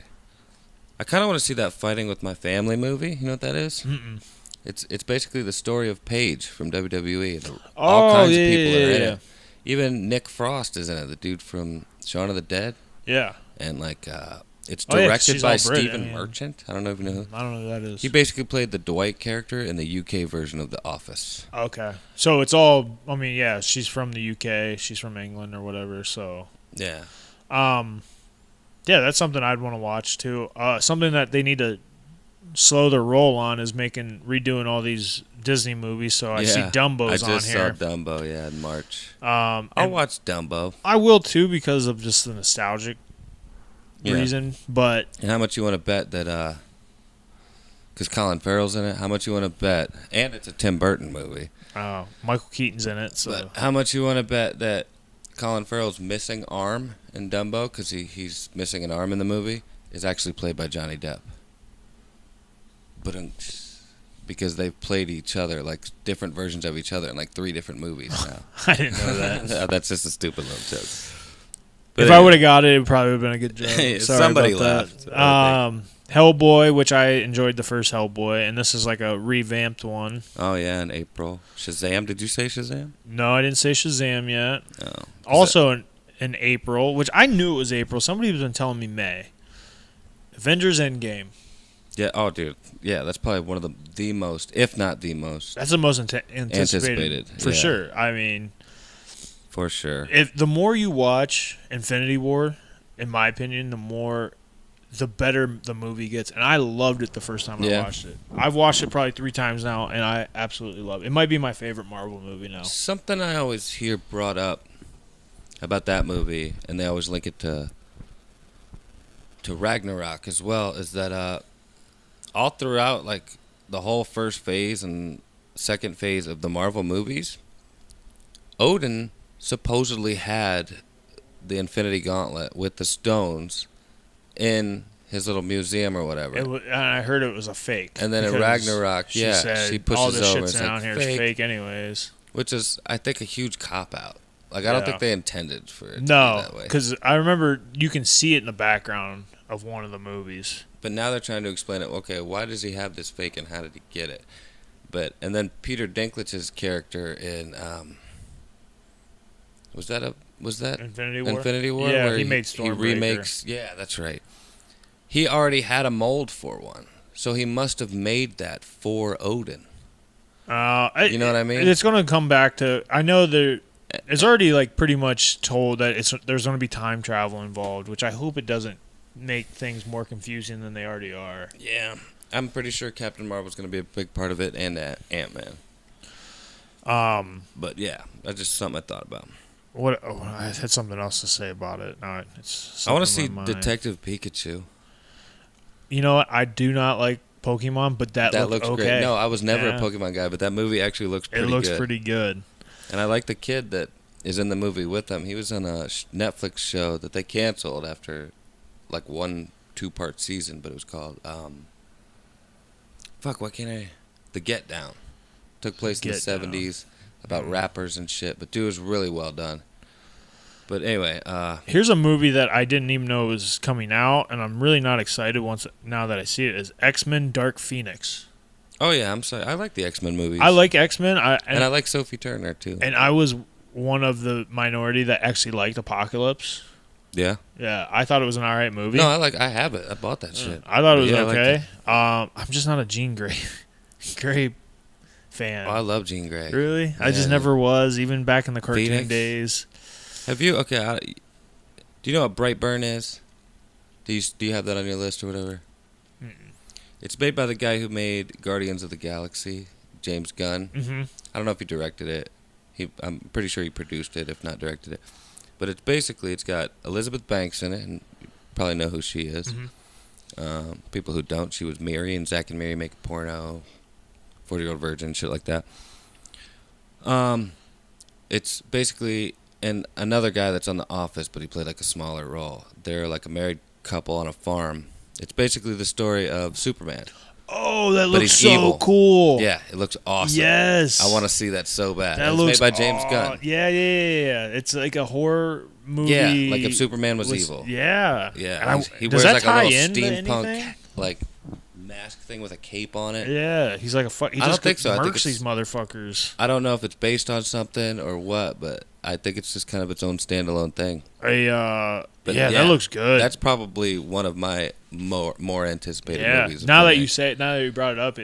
I kind of want to see that Fighting with My Family movie. You know what that is? Mm-mm. It's basically the story of Paige from WWE. All kinds of people are in it. Even Nick Frost is in it, the dude from Shaun of the Dead. Yeah. And, like, it's directed by Stephen Merchant. I don't know if you know who. I don't know who that is. He basically played the Dwight character in the UK version of The Office. Okay. So it's all, I mean, yeah, she's from the UK. She's from England or whatever, so. Yeah. Yeah, that's something I'd want to watch, too. Something that they need to slow their roll on is redoing all these Disney movies. So I see Dumbo's on here. I just saw Dumbo, in March. I'll watch Dumbo. I will too because of just the nostalgic reason. But and how much you want to bet that? Because Colin Farrell's in it. How much you want to bet? And it's a Tim Burton movie. Michael Keaton's in it. So but how much you want to bet that Colin Farrell's missing arm in Dumbo, because he's missing an arm in the movie, is actually played by Johnny Depp? But because they've played each other, like different versions of each other in like 3 different movies now. I didn't know that. That's just a stupid little joke. But if I would have got it, it probably would have been a good joke. Sorry somebody about laughed. that. Hellboy, which I enjoyed the first Hellboy, and this is like a revamped one. Oh, yeah, in April. Shazam, did you say Shazam? No, I didn't say Shazam yet. No. Also in April, which I knew it was April. Somebody was been telling me May. Avengers Endgame. Yeah, oh, dude. Yeah, that's probably one of the most, if not the most. That's the most anticipated. For sure. I mean... For sure. If the more you watch Infinity War, in my opinion, the better the movie gets. And I loved it the first time I watched it. I've watched it probably 3 times now, and I absolutely love it. It might be my favorite Marvel movie now. Something I always hear brought up about that movie, and they always link it to Ragnarok as well, is that all throughout like the whole first phase and second phase of the Marvel movies, Odin supposedly had the Infinity Gauntlet with the stones in his little museum or whatever. And I heard it was a fake. And then in Ragnarok, she pushes all this over. Shit's It's down like here fake, is fake anyways. which is, I think, a huge cop-out. Like, I don't think they intended for it to be that way. Because I remember you can see it in the background of one of the movies. But now they're trying to explain it. Okay, why does he have this fake and how did he get it? And then Peter Dinklage's character in... Was that Infinity War? Infinity War? Yeah, where he made Stormbreaker. He remakes... Yeah, that's right. He already had a mold for one. So he must have made that for Odin. You know what I mean? It's going to come back to... I know it's already like pretty much told that there's going to be time travel involved, which I hope it doesn't make things more confusing than they already are. Yeah. I'm pretty sure Captain Marvel's going to be a big part of it, and Ant-Man. But yeah, that's just something I thought about. I had something else to say about it. No, I want to see Detective Pikachu. You know what? I do not like Pokemon, but that looks okay. Great. No, I was never a Pokemon guy, but that movie actually looks pretty good. It looks pretty good. And I like the kid that is in the movie with them. He was on a Netflix show that they canceled after like 1-2-part season, but it was called The Get Down. Took place in the 70s about rappers and shit, but dude, it was really well done. But anyway, here's a movie that I didn't even know was coming out, and I'm really not excited now that I see it. Is X-Men: Dark Phoenix. Oh yeah, I'm sorry. I like the X-Men movies. I like X-Men, and I like Sophie Turner too. And I was one of the minority that actually liked Apocalypse. Yeah. Yeah, I thought it was an alright movie. No, I have it. I bought that shit. I thought it was okay. I'm just not a Jean Grey fan. Oh, I love Jean Grey. Really? Yeah. I just never was, even back in the cartoon days. Have you? Okay. Do you know what Brightburn is? Do you have that on your list or whatever? Mm-mm. It's made by the guy who made Guardians of the Galaxy, James Gunn. Mm-hmm. I don't know if he directed it. I'm pretty sure he produced it, if not directed it. But it's got Elizabeth Banks in it, and you probably know who she is. Mm-hmm. People who don't, she was Mary and Zack and Mary Make a Porno, 40-Year-Old Virgin, shit like that. It's basically... And another guy that's on The Office, but he played like a smaller role. They're like a married couple on a farm. It's basically the story of Superman. Oh, that looks so cool. Yeah, it looks awesome. Yes. I want to see that so bad. That looks made by James Gunn. Yeah. It's like a horror movie. Yeah, like if Superman was evil. Yeah. Yeah. He wears like a little steampunk like mask thing with a cape on it. Yeah, he's like I don't think so. I think these motherfuckers. I don't know if it's based on something or what, but I think it's just kind of its own standalone thing. That looks good. That's probably one of my more anticipated movies. Now that you brought it up,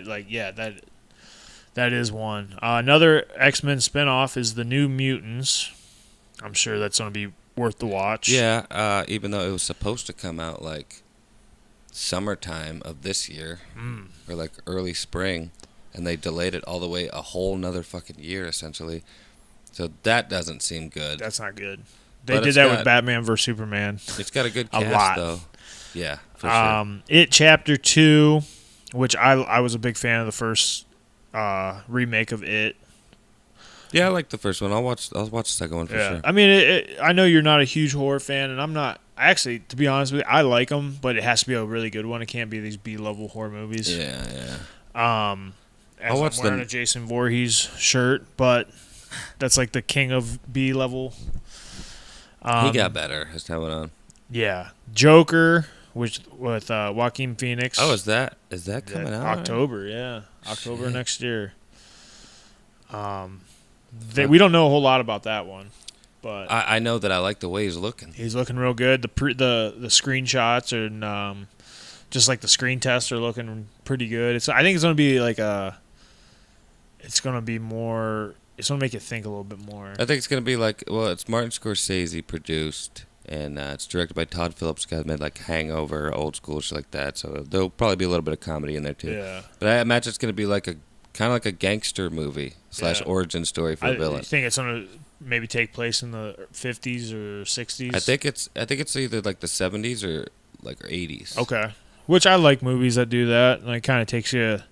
that is one. Another X-Men spinoff is the New Mutants. I'm sure that's going to be worth the watch. Yeah, even though it was supposed to come out like summertime of this year or like early spring, and they delayed it all the way a whole nother fucking year essentially. So that doesn't seem good. That's not good. They did that with Batman vs Superman. It's got a good cast though. Yeah, for sure. It Chapter 2, which I was a big fan of the first remake of It. Yeah, I like the first one. I'll watch the second one for sure. I mean, I know you're not a huge horror fan, and I'm not. Actually, to be honest with you, I like them, but it has to be a really good one. It can't be these B-level horror movies. Yeah. I'm wearing a Jason Voorhees shirt, but that's like the king of B-level. He got better as time went on. Yeah. Joker, with Joaquin Phoenix. Oh, is that coming out? October, yeah. October Shit. next year. We don't know a whole lot about that one, but I know that I like the way he's looking. he's looking real good. The screenshots and just like the screen tests are looking pretty good. I think it's going to be like it's going to be more. It's going to make you think a little bit more. I think it's going to be like, well, it's Martin Scorsese produced, and it's directed by Todd Phillips, guy that made like Hangover, Old School, shit like that. So there'll probably be a little bit of comedy in there too. Yeah. But I imagine it's going to be like kind of like a gangster movie / origin story for a villain. I think it's going to maybe take place in the 50s or 60s. I think it's either like the 70s or like 80s. Okay. Which I like movies that do that, and it kind of takes you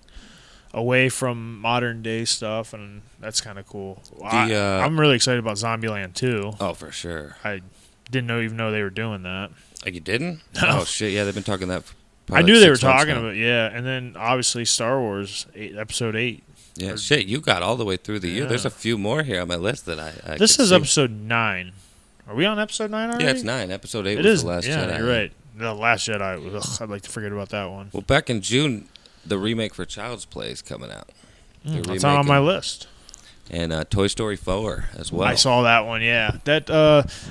away from modern day stuff, and that's kind of cool. I'm really excited about Zombieland 2. Oh, for sure. I didn't even know they were doing that. Like you didn't? No. Oh shit! Yeah, they've been talking that. I knew they were talking about and then obviously Star Wars Episode 8. Yeah, shit, you got all the way through the year. There's a few more here on my list that I This is Episode 9. Are we on Episode 9 already? Yeah, it's 9. Episode 8 was The Last Jedi. Yeah, you're right. The Last Jedi. I'd like to forget about that one. Well, back in June, the remake for Child's Play is coming out. That's not on my list. And Toy Story 4 as well. I saw that one. Yeah, that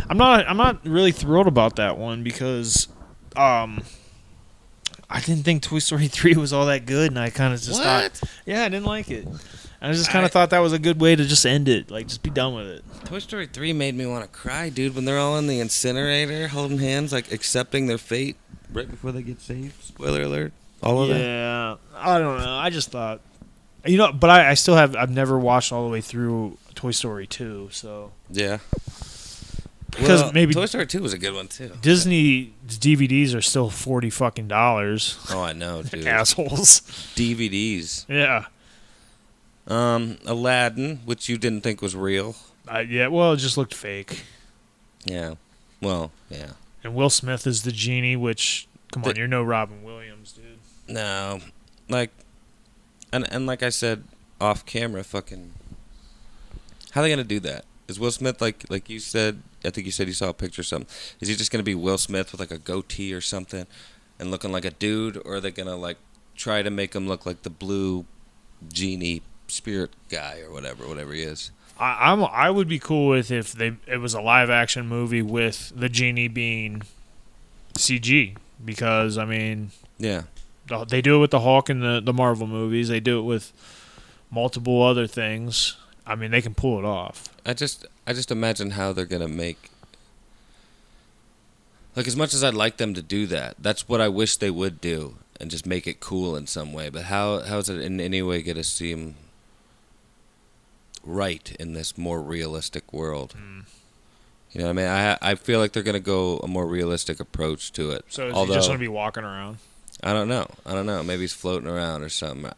I'm not really thrilled about that one because I didn't think Toy Story 3 was all that good, and I kind of just thought, yeah, I didn't like it. I just kind of thought that was a good way to just end it, like just be done with it. Toy Story 3 made me want to cry, dude, when they're all in the incinerator holding hands, like accepting their fate right before they get saved. Spoiler alert. All of that. Yeah, I don't know. I just thought, but I still I've never watched all the way through Toy Story 2, so. Yeah. Because maybe Toy Story 2 was a good one, too. Disney DVDs are still $40. Oh, I know, dude. Assholes. DVDs. Yeah. Aladdin, which you didn't think was real. Yeah, well, it just looked fake. Yeah. Well, yeah. And Will Smith is the genie, which, come on, you're no Robin Williams, dude. No. Like, and like I said, off camera, fucking, how are they going to do that? Is Will Smith, like you said, I think you said you saw a picture or something, is he just going to be Will Smith with like a goatee or something and looking like a dude, or are they going to like try to make him look like the blue genie spirit guy or whatever he is? I would be cool with if it was a live action movie with the genie being CG, because I mean, yeah, they do it with the Hulk in the Marvel movies. They do it with multiple other things. I mean, they can pull it off. I just imagine how they're gonna make. Like, as much as I'd like them to do that, that's what I wish they would do, and just make it cool in some way. But how is it in any way gonna seem right in this more realistic world? You know what I mean? I feel like they're going to go a more realistic approach to it. So is he just going to be walking around? I don't know. Maybe he's floating around or something.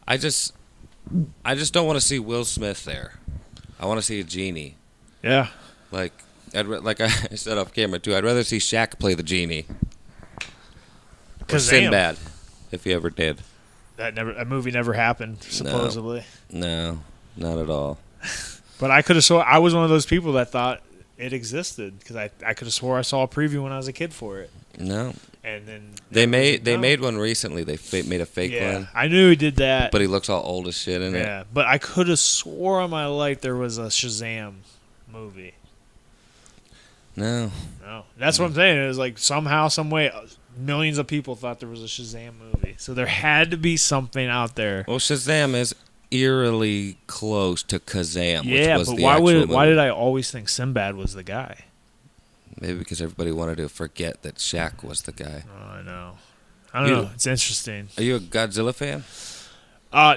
I just don't want to see Will Smith there. I want to see a genie. Yeah. Like I said off camera too, I'd rather see Shaq play the genie. Or Sinbad, if he ever did. That movie never happened, supposedly. No, not at all. But I could have I was one of those people that thought it existed, because I could have swore I saw a preview when I was a kid for it. No. And then they made one recently. They made a fake one. I knew he did that. But he looks all old as shit in it. Yeah, but I could have swore on my life there was a Shazam movie. No. That's what I'm saying. It was like somehow, some way, millions of people thought there was a Shazam movie. So there had to be something out there. Well, Shazam is eerily close to Kazam, yeah, which was but the why did I always think Sinbad was the guy? Maybe because everybody wanted to forget that Shaq was the guy. Oh, I know. I don't know. It's interesting. Are you a Godzilla fan?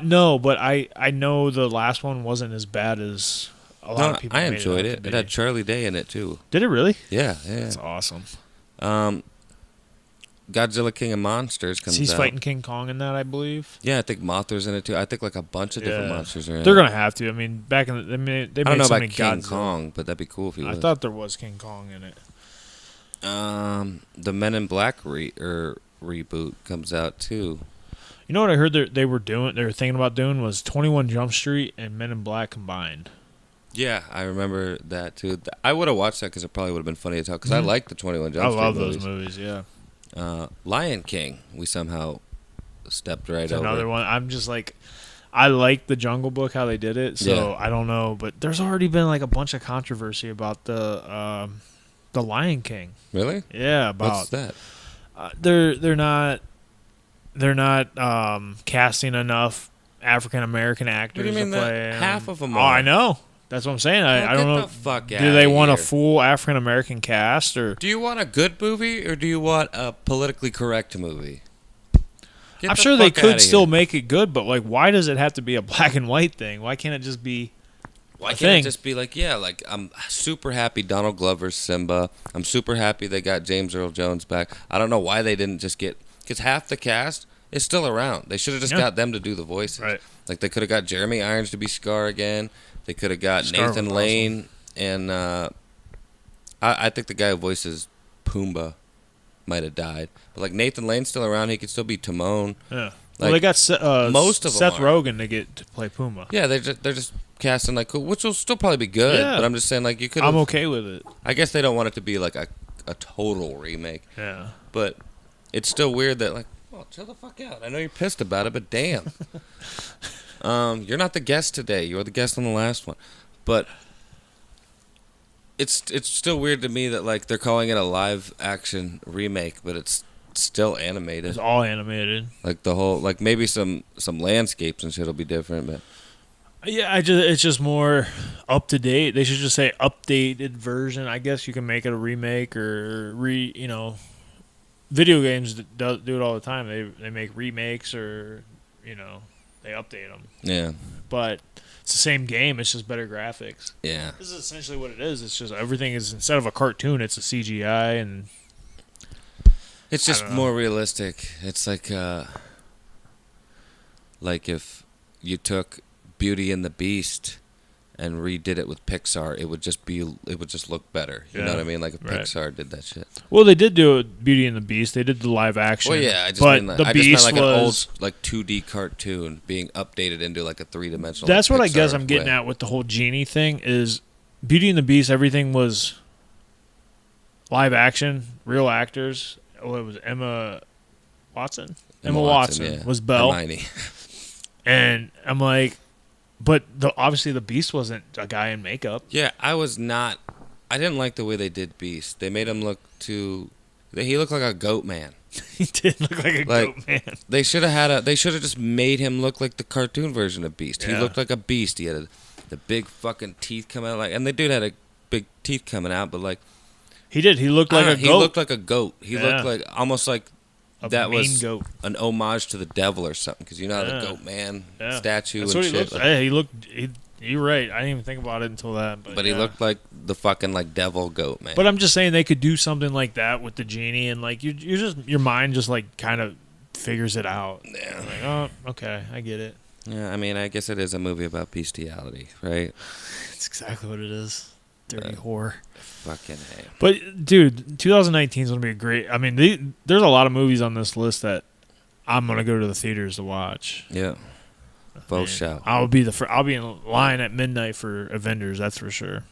No, but I know the last one wasn't as bad as a lot of people. I enjoyed it. It had Charlie Day in it too. Did it really? Yeah. That's awesome. Godzilla King of Monsters comes out. He's fighting King Kong in that, I believe. Yeah, I think Mothra's in it too. I think like a bunch of different monsters are in it. They're gonna have to. I mean, back in they made I don't know so about many King Godzilla. Kong, but that'd be cool if he was. I thought there was King Kong in it. The Men in Black reboot comes out too. You know what I heard they were thinking about doing was 21 Jump Street and Men in Black combined. Yeah, I remember that too. I would have watched that because it probably would have been funny as hell. Because I like the 21 Jump Street movies. those movies. Yeah. Lion King, we somehow stepped right over. Another one. I'm just like, I like the Jungle Book how they did it. So I don't know, but there's already been like a bunch of controversy about the Lion King. Really? Yeah. About what's that? They're not casting enough African American actors What do you mean to play. half of them are? are? I know. That's what I'm saying. I don't know. Get the fuck do they want a full African American cast, or do you want a good movie, or do you want a politically correct movie? I'm sure they could still make it good, but like, why does it have to be a black and white thing? Why can't it just be? Why can't it just be like, like I'm super happy Donald Glover's Simba. I'm super happy they got James Earl Jones back. I don't know why they didn't just get, because half the cast is still around. They should have just got them to do the voices. Right. Like they could have got Jeremy Irons to be Scar again. They could have got Scar Nathan Lane, and I think the guy who voices Pumbaa might have died. But like Nathan Lane's still around. He could still be Timon. Yeah. Like, well, they got most of Seth them Rogen to get to play Pumbaa. Yeah, they're just casting like cool, which will still probably be good. Yeah. But I'm just saying like you could. I'm okay with it. I guess they don't want it to be like a total remake. Yeah. But it's still weird that like, oh, chill the fuck out. I know you're pissed about it, but damn. You're not the guest today. You were the guest on the last one. But it's still weird to me that like they're calling it a live action remake, but it's still animated. It's all animated. Like the whole, like maybe some landscapes and shit will be different, but yeah, it's just more up to date. They should just say updated version. I guess you can make it a remake or video games do it all the time. They make remakes or they update them. Yeah. But it's the same game. It's just better graphics. Yeah. This is essentially what it is. It's just everything is, instead of a cartoon, it's a CGI, and it's just more realistic. It's like if you took Beauty and the Beast and redid it with Pixar, it would just look better. You know what I mean? Like if Pixar did that shit. Well, they did do Beauty and the Beast. They did the live action. Well, yeah, I just meant like an old like 2D cartoon being updated into like a 3-dimensional. That's what Pixar I guess I'm getting at with the whole genie thing is Beauty and the Beast. Everything was live action, real actors. Oh, it was Emma Watson. Emma Watson was Belle. Hermione. And I'm like, but obviously the Beast wasn't a guy in makeup. Yeah, I didn't like the way they did Beast. They made him look he looked like a goat man. He did look like a goat man. They should have just made him look like the cartoon version of Beast. Yeah. He looked like a beast. He had the big fucking teeth coming out, and the dude had a big teeth coming out, but like he did. He looked like a goat. He looked like a goat. He looked like almost like that was goat. An homage to the devil or something, because the goat man statue. That's and what shit. He looked. You're right. I didn't even think about it until that. But he looked like the fucking like devil goat man. But I'm just saying they could do something like that with the genie, and like your mind just like kind of figures it out. Yeah. Like, oh, okay, I get it. Yeah, I mean, I guess it is a movie about bestiality, right? It's exactly what it is. Dirty whore. Fucking A. But dude, 2019 is gonna be a great. I mean, there's a lot of movies on this list that I'm gonna go to the theaters to watch. Yeah. Both shout. I'll be in line at midnight for Avengers. That's for sure.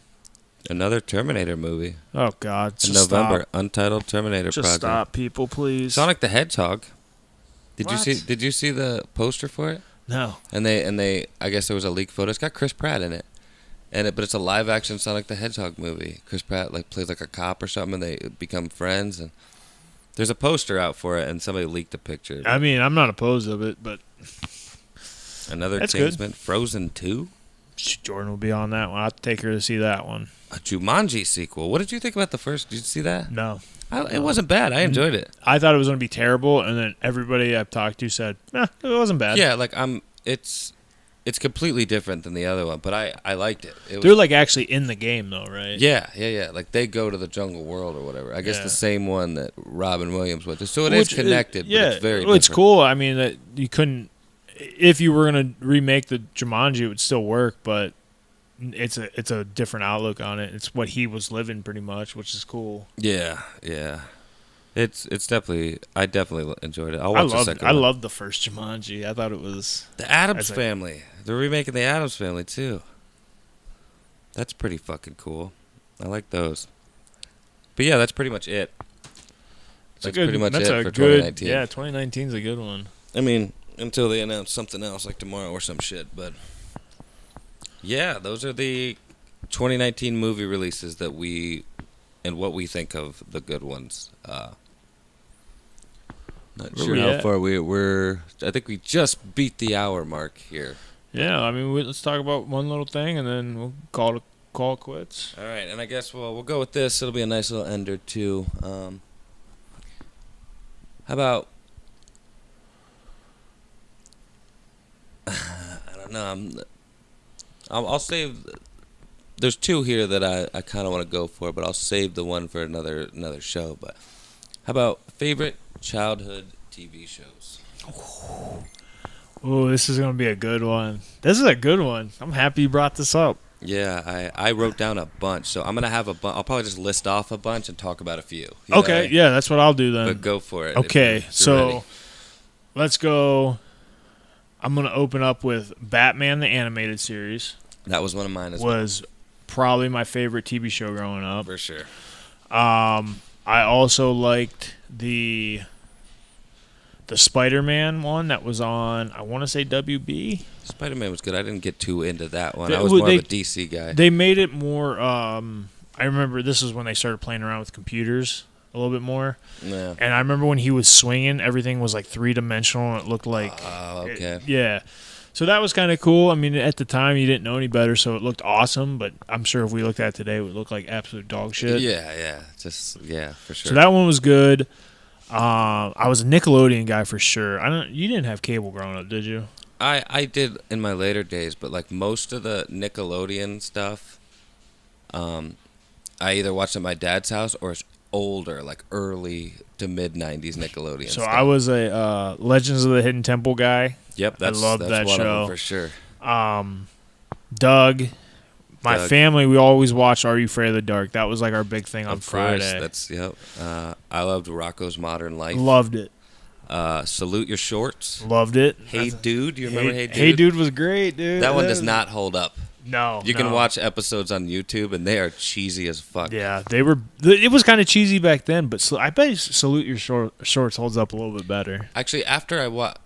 Another Terminator movie. Oh God! In November, Untitled Terminator Project. Just stop, people, please. Sonic the Hedgehog. Did you see the poster for it? No. And they I guess there was a leaked photo. It's got Chris Pratt in it. But it's a live action Sonic the Hedgehog movie. Chris Pratt like plays like a cop or something, and they become friends. And there's a poster out for it, and somebody leaked a picture. I mean, I'm not opposed of it, but another that's Kingsman. Good. Frozen 2? Jordan will be on that one. I'll take her to see that one. A Jumanji sequel. What did you think about the first? Did you see that? No. It wasn't bad. I enjoyed it. I thought it was going to be terrible, and then everybody I've talked to said, it wasn't bad. Yeah, like it's completely different than the other one, but I liked it. They're like actually in the game though, right? Yeah. Like they go to the jungle world or whatever. I guess the same one that Robin Williams went to. So it is connected, but it's very different. It's cool. I mean, that you couldn't, if you were going to remake the Jumanji, it would still work, but it's a different outlook on it. It's what he was living pretty much, which is cool. Yeah. It's definitely, I definitely enjoyed it. I'll watch the second one. I loved the first Jumanji. I thought it was the Addams Family. They're remaking the Addams Family too. That's pretty fucking cool. I like those. But yeah, that's pretty much it. That's pretty much it for 2019. Yeah, 2019 is a good one. I mean, until they announce something else like tomorrow or some shit. But yeah, those are the 2019 movie releases that and what we think of the good ones. Not sure how far we're. I think we just beat the hour mark here. Yeah, I mean, let's talk about one little thing, and then we'll call it quits. All right, and I guess we'll go with this. It'll be a nice little ender too. How about? I don't know. I'll save. There's two here that I kind of want to go for, but I'll save the one for another show. But how about favorite childhood TV shows? Oh, this is going to be a good one. This is a good one. I'm happy you brought this up. Yeah, I wrote down a bunch, so I'm going to have a bunch. I'll probably just list off a bunch and talk about a few. Okay, yeah, that's what I'll do then. But go for it. Okay, so ready. Let's go. I'm going to open up with Batman the Animated Series. That was one of mine as well. Was probably my favorite TV show growing up. For sure. I also liked the Spider-Man one that was on, I want to say WB. Spider-Man was good. I didn't get too into that one. I was more of a DC guy. They made it more, I remember this is when they started playing around with computers a little bit more. Yeah. And I remember when he was swinging, everything was like three-dimensional, and it looked like... Oh, okay. Yeah. So that was kind of cool. I mean, at the time, you didn't know any better, so it looked awesome. But I'm sure if we looked at it today, it would look like absolute dog shit. Yeah. For sure. So that one was good. I was a Nickelodeon guy for sure. You didn't have cable growing up, did you? I did in my later days, but like most of the Nickelodeon stuff, I either watched at my dad's house or it's older, like early to mid '90s Nickelodeon. So stuff. I was a Legends of the Hidden Temple guy. Yep, that's that one show of them for sure. Doug. My family, we always watched Are You Afraid of the Dark? That was like our big thing on Friday. That's I loved Rocco's Modern Life. Loved it. Salute Your Shorts. Loved it. Hey Dude, do you remember Hey Dude? Hey Dude was great, dude. That one does not hold up. No. You can watch episodes on YouTube, and they are cheesy as fuck. Yeah, they were. It was kind of cheesy back then, but I bet Salute Your Shorts holds up a little bit better. Actually, after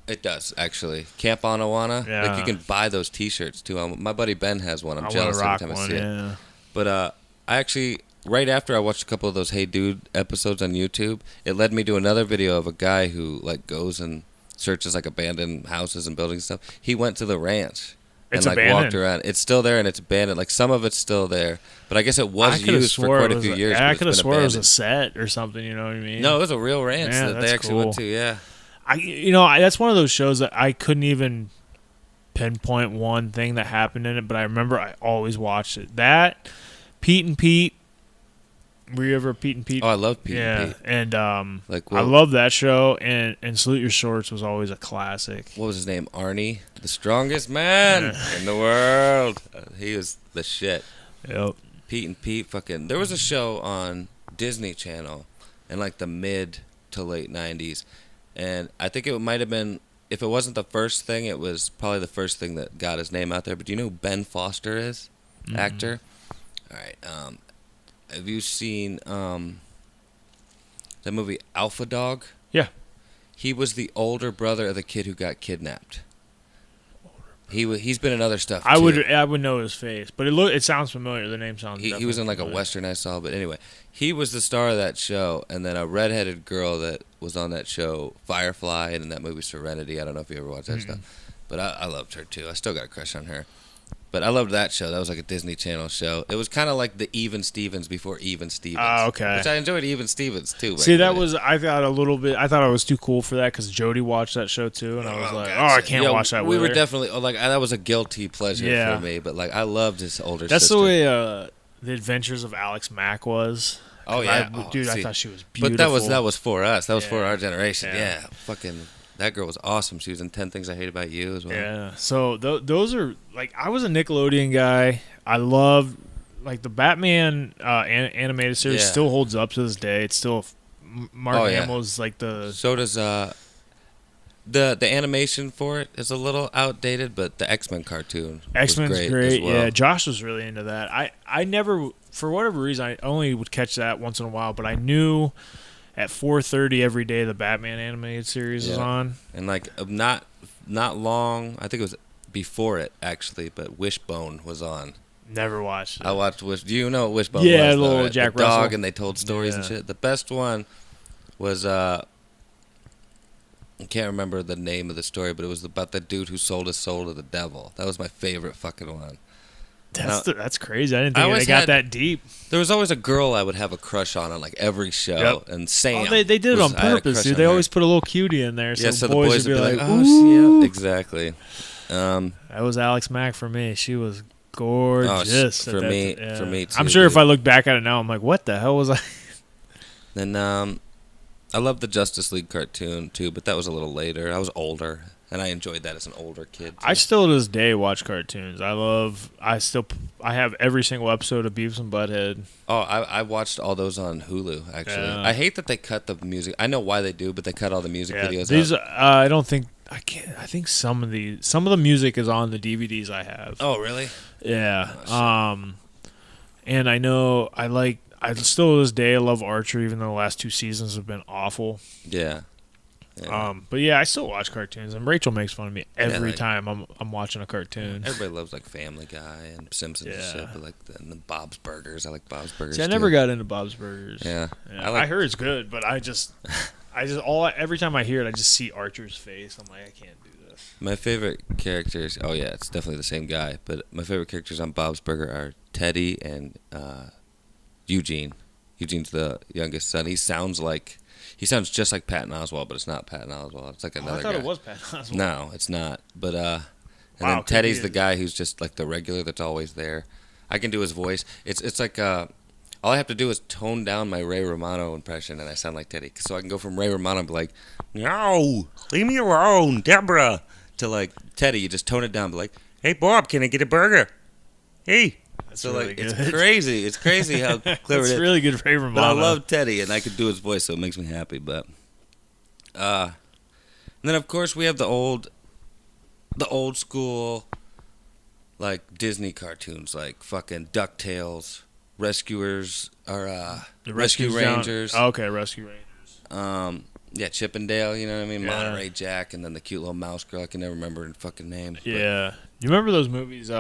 it does, actually. Camp on Awana. Yeah. Like, you can buy those T-shirts, too. My buddy Ben has one. I'm jealous every time I see it. But I actually, right after I watched a couple of those Hey Dude episodes on YouTube, it led me to another video of a guy who, like, goes and searches, like, abandoned houses and buildings and stuff. He went to the ranch. It's and like abandoned. Walked around. It's still there and it's abandoned. Like some of it's still there, but I guess it was used for quite a few years. I could have swore it was a set or something. You know what I mean? No, it was a real ranch that they actually went to. Yeah. That's one of those shows that I couldn't even pinpoint one thing that happened in it, but I remember I always watched it. That Pete and Pete. Were you ever a Pete and Pete? Oh, I love Pete and Pete. And I love that show, and Salute Your Shorts was always a classic. What was his name? Arnie? The strongest man in the world. He was the shit. Yep. Pete and Pete fucking... There was a show on Disney Channel in like the mid to late 90s, and I think it might have been... If it wasn't the first thing, it was probably the first thing that got his name out there. But do you know who Ben Foster is? Mm-hmm. Actor? All right. Have you seen that movie Alpha Dog? Yeah. He was the older brother of the kid who got kidnapped. He's been in other stuff too. I would know his face, but it sounds familiar. The name sounds. He was in like familiar. A Western I saw, but anyway, he was the star of that show, and then a redheaded girl that was on that show, Firefly, and in that movie Serenity. I don't know if you ever watched that stuff, but I loved her too. I still got a crush on her. But I loved that show. That was like a Disney Channel show. It was kind of like the Even Stevens before Even Stevens. Oh, okay. Which I enjoyed Even Stevens too. See, that was I thought I was too cool for that because Jody watched that show too, and I was like, I can't watch that. We were definitely like that was a guilty pleasure for me. But like I loved his older sister. That's the way the Adventures of Alex Mack was. Oh yeah, I thought she was beautiful. But that was for us. That was for our generation. Yeah, fucking. That girl was awesome. She was in 10 Things I Hate About You as well. Yeah. So those are like I was a Nickelodeon guy. I love like the Batman animated series still holds up to this day. It's still Mark Hamill's like the. So does the animation for it is a little outdated, but the X-Men cartoon X-Men's was great. as well. Yeah, Josh was really into that. I never, for whatever reason, I only would catch that once in a while, but I knew at 4:30 every day the Batman animated series was on. And like not long, I think it was before it actually, but Wishbone was on. Never watched it. I watched Do you know what Wishbone yeah, was? Yeah, little right? Jack the dog, Russell. and they told stories and shit. The best one was I can't remember the name of the story, but it was about the dude who sold his soul to the devil. That was my favorite fucking one. That's crazy. I didn't think they got that deep. There was always a girl I would have a crush on like every show, and Sam. Oh, they did it on purpose, dude. They always put a little cutie in there, so the boys would be like, "Oh, yeah, exactly." That was Alex Mack for me. She was gorgeous. For me too. I'm sure if I look back at it now, I'm like, what the hell was I? Then I love the Justice League cartoon too, but that was a little later. I was older, and I enjoyed that as an older kid too. I still to this day watch cartoons. I have every single episode of Beavis and Butthead. Oh, I watched all those on Hulu actually. Yeah. I hate that they cut the music. I know why they do, but they cut all the music videos. These I don't think I can't. I think some of the music is on the DVDs I have. Oh, really? Yeah. And I know I still to this day I love Archer, even though the last 2 seasons have been awful. Yeah. But yeah, I still watch cartoons, and Rachel makes fun of me every time I'm watching a cartoon. Everybody loves like Family Guy and Simpsons and shit, but and the Bob's Burgers. I like Bob's Burgers. See, I never got into Bob's Burgers. Yeah. I heard it's good, but every time I hear it, I just see Archer's face. I'm like, I can't do this. My favorite characters. Oh yeah, it's definitely the same guy. But my favorite characters on Bob's Burger are Teddy and Eugene. Eugene's the youngest son. He sounds just like Patton Oswalt, but it's not Patton Oswalt. It's like another guy. I thought it was Patton Oswalt. No, it's not. But and then Teddy's the guy who's just like the regular that's always there. I can do his voice. It's like all I have to do is tone down my Ray Romano impression, and I sound like Teddy. So I can go from Ray Romano and be like, "No, leave me alone, Deborah," to like Teddy. You just tone it down, and be like, "Hey Bob, can I get a burger? Hey." That's so really like good. it's crazy. It's crazy how clever it is. It's really good Ray Romano. But I love Teddy, and I could do his voice, so it makes me happy. But and then of course we have the old school like Disney cartoons, like fucking DuckTales, Rescuers, or the Rescue Rangers. Okay, Rescue Rangers. Yeah, Chippendale. You know what I mean? Yeah. Monterey Jack, and then the cute little mouse girl. I can never remember her fucking name. Yeah, you remember those movies?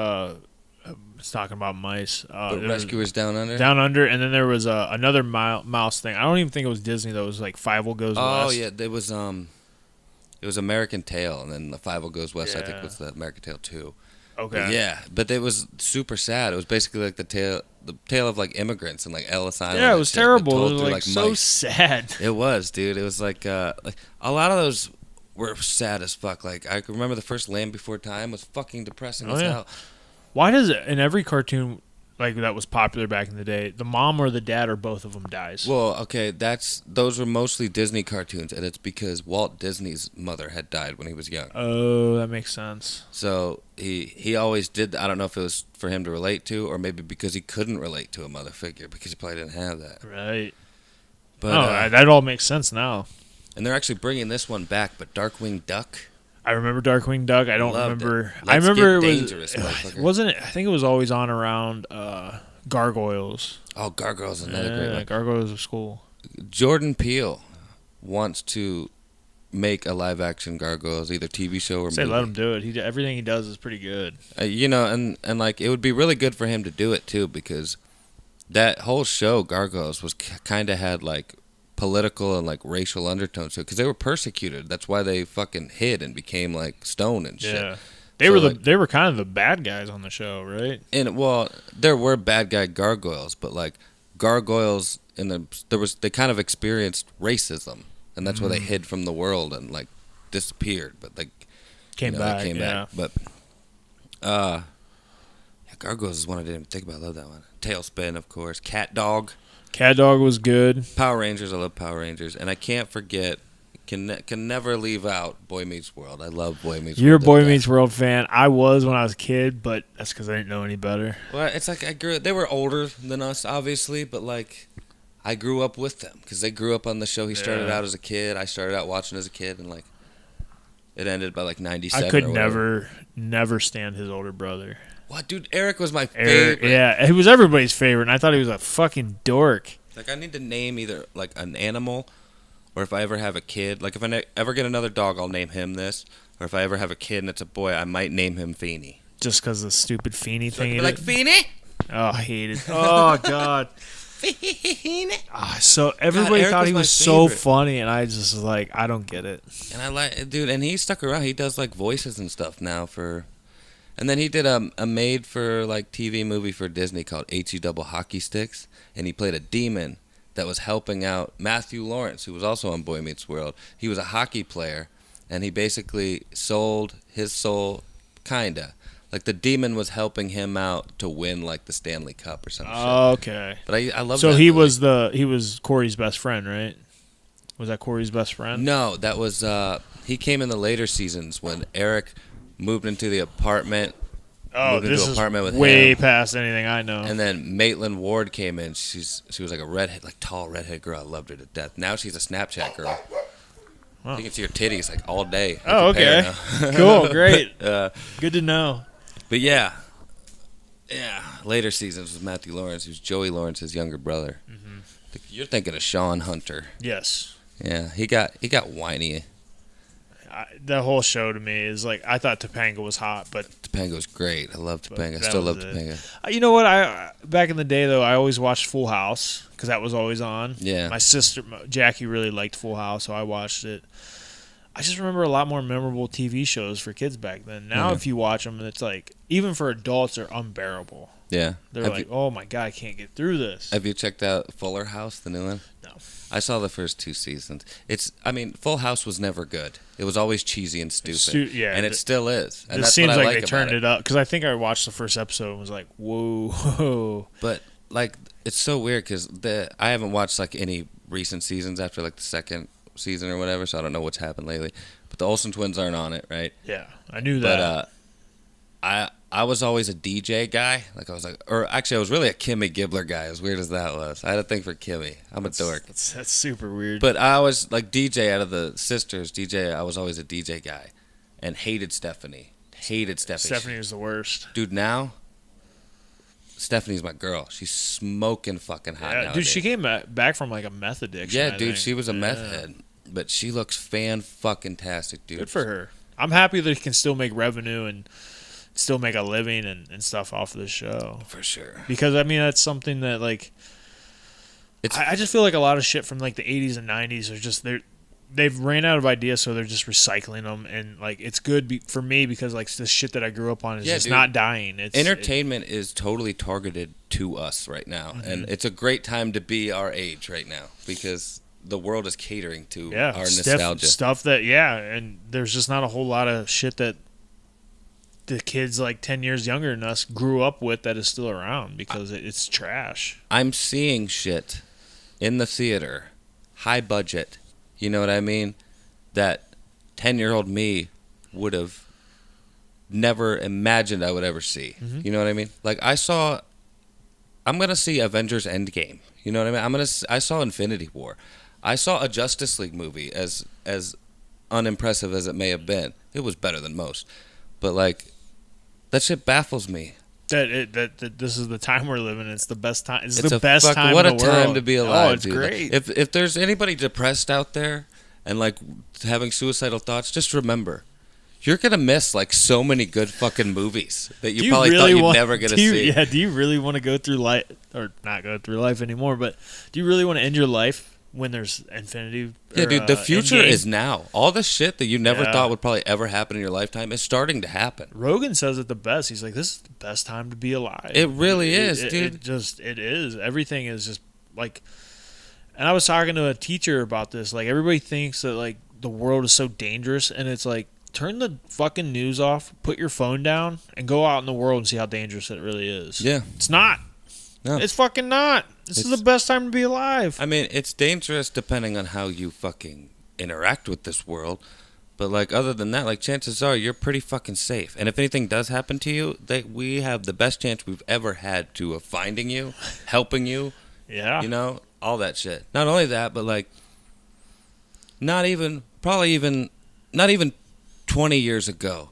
It's talking about mice. Rescuers Down Under. Down Under, and then there was another mouse thing. I don't even think it was Disney though. It was like Fievel Goes West. Oh yeah, there was it was American Tail, and then the Fievel Goes West. I think was the American Tail 2. Okay. But it was super sad. It was basically like the tale of like immigrants and like Ellis Island. Yeah, it was terrible. It was through, like so mice. sad. It was, dude. It was like a lot of those were sad as fuck. Like I can remember the first Land Before Time was fucking depressing as hell. Why does it in every cartoon like that was popular back in the day, the mom or the dad or both of them dies? Well, okay, those were mostly Disney cartoons, and it's because Walt Disney's mother had died when he was young. Oh, that makes sense. So he always did. I don't know if it was for him to relate to, or maybe because he couldn't relate to a mother figure because he probably didn't have that. Right. But that all makes sense now. And they're actually bringing this one back, but Darkwing Duck. I remember Darkwing Duck. I don't remember. I remember it was dangerous, wasn't it? I think it was always on around Gargoyles. Oh, Gargoyles is another great one. Gargoyles of School. Jordan Peele wants to make a live-action Gargoyles, either TV show or movie. Let him do it. Everything he does is pretty good. And like it would be really good for him to do it too, because that whole show Gargoyles was kind of had like political and like racial undertones to it, because they were persecuted. That's why they fucking hid and became like stone and shit. Yeah. They were kind of the bad guys on the show, right? And well, there were bad guy gargoyles, but like gargoyles they kind of experienced racism, and that's why they hid from the world and like disappeared. But they came back. But Gargoyles is one I didn't even think about. I love that one. Tailspin, of course. Cat Dog. Cat Dog was good. Power Rangers. I love Power Rangers, and I can't forget. Can never leave out Boy Meets World. I love Boy Meets World. You're a Boy Meets World fan. I was when I was a kid, but that's because I didn't know any better. Well, it's like they were older than us, obviously, but like I grew up with them because they grew up on the show. He started out as a kid. I started out watching as a kid, and like It ended by like 97. I could never stand his older brother. What, dude? Eric was my favorite. Yeah, he was everybody's favorite, and I thought he was a fucking dork. Like, I need to name either like an animal, or if I ever have a kid. Like, if I ever get another dog, I'll name him this. Or if I ever have a kid and it's a boy, I might name him Feeny. Just because the stupid Feeny So thing. like Feeny. Oh, I hate it. Oh God. Feeny. So everybody God, thought he was was my so favorite. funny, and I just was like, I don't get it. And I like, dude, and he stuck around. He does like voices and stuff now for. And then he did a made for like TV movie for Disney called HE Double Hockey Sticks, and he played a demon that was helping out Matthew Lawrence, who was also on Boy Meets World. He was a hockey player, and he basically sold his soul, kinda. Like, the demon was helping him out to win like the Stanley Cup or something. Okay. But I love. So that he movie. he was Corey's best friend, right? Was that Corey's best friend? No, that was he came in the later seasons when Eric moved into the apartment. Oh, moved this into an is apartment with way him. past anything I know. And then Maitland Ward came in. She was like a redhead, like tall redhead girl. I loved her to death. Now she's a Snapchat girl. Wow. You can see her titties like all day. Oh, okay. Cool, great. Good to know. But yeah, later seasons with Matthew Lawrence, who's Joey Lawrence's younger brother. Mm-hmm. You're thinking of Sean Hunter. Yes. Yeah, he got whiny. The whole show to me is like, I thought Topanga was hot, but Topanga's great. I love Topanga. I that still was love it. Topanga. You know what? I back in the day though, I always watched Full House because that was always on. Yeah. My sister Jackie really liked Full House, so I watched it. I just remember a lot more memorable TV shows for kids back then. Now, if you watch them, it's like, even for adults, they're unbearable. Yeah. They're like, oh my God, I can't get through this. Have you checked out Fuller House, the new one? No. I saw the first 2 seasons. Full House was never good. It was always cheesy and stupid. And it still is. And It that's seems what I like like they turned about it up. Because I think I watched the first episode and was like, whoa. But, like, it's so weird because I haven't watched, like, any recent seasons after, like, the second season or whatever, so I don't know what's happened lately. But the Olsen twins aren't on it, right? Yeah, I knew that. But I was always a DJ guy. Like, I was like, or actually, I was really a Kimmy Gibbler guy, as weird as that was. I had a thing for Kimmy. I'm a dork. That's super weird. But I was, like, DJ out of the sisters. I was always a DJ guy. And hated Stephanie. Stephanie was the worst. Dude, now, Stephanie's my girl. She's smoking fucking hot nowadays. Dude, she came back from, like, a meth addiction. Yeah, I dude, think. she was a meth head. But she looks fan-fucking-tastic, dude. Good for her. I'm happy that he can still make revenue and still make a living and stuff off of the show. For sure. Because, I mean, that's something that, like, I just feel like a lot of shit from, like, the 80s and 90s are just, they've ran out of ideas, so they're just recycling them. And, like, it's good for me because, like, the shit that I grew up on is just not dying. Entertainment is totally targeted to us right now. Mm-hmm. And it's a great time to be our age right now because the world is catering to our nostalgia. Stuff that, and there's just not a whole lot of shit that the kids like 10 years younger than us grew up with that is still around because it's trash. I'm seeing shit in the theater, high budget, you know what I mean, that 10-year-old me would have never imagined I would ever see. Mm-hmm. You know what I mean? Like, I'm going to see Avengers Endgame. You know what I mean? I saw Infinity War. I saw a Justice League movie, as unimpressive as it may have been. It was better than most. But, like, that shit baffles me. That this is the time we're living in. It's the best time. It's the best time what in the a world. time to be alive, Oh, it's dude. great. If there's anybody depressed out there and, like, having suicidal thoughts, just remember, you're going to miss, like, so many good fucking movies that you probably thought you'd never get to see. Yeah, do you really want to go through life, or not go through life anymore, but do you really want to end your life when there's Infinity? Yeah, dude, the future Endgame? is now. All the shit that you never thought would probably ever happen in your lifetime is starting to happen. Rogan says it the best. He's like, this is the best time to be alive. It really is, dude. It is. Everything is just, like, and I was talking to a teacher about this. Like, everybody thinks that, like, the world is so dangerous, and it's like, turn the fucking news off, put your phone down, and go out in the world and see how dangerous it really is. Yeah. It's not. No. It's fucking not. This is the best time to be alive. I mean, it's dangerous depending on how you fucking interact with this world. But, like, other than that, like, chances are you're pretty fucking safe. And if anything does happen to you, we have the best chance we've ever had of finding you, helping you. Yeah. You know, all that shit. Not only that, but, like, not even 20 years ago,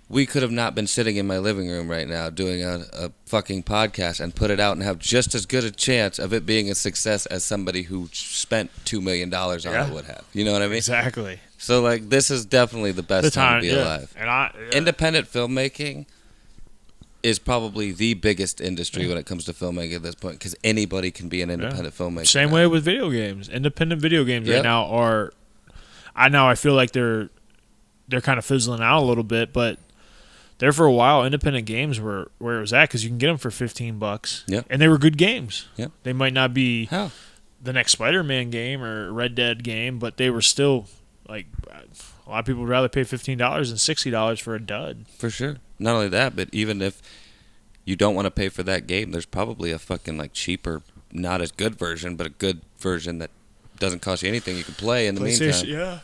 we could have not been sitting in my living room right now doing a fucking podcast and put it out and have just as good a chance of it being a success as somebody who spent $2 million on it would have. You know what I mean? Exactly. So, like, this is definitely the best time to be alive. And Independent filmmaking is probably the biggest industry when it comes to filmmaking at this point, because anybody can be an independent filmmaker. Same way with video games. Independent video games right now are... I feel like they're kind of fizzling out a little bit, but there for a while, independent games were where it was at because you can get them for $15. Yep. And they were good games. Yep. They might not be the next Spider-Man game or Red Dead game, but they were still, like, a lot of people would rather pay $15 than $60 for a dud. For sure. Not only that, but even if you don't want to pay for that game, there's probably a fucking, like, cheaper, not as good version, but a good version that doesn't cost you anything you can play in the meantime. Yeah.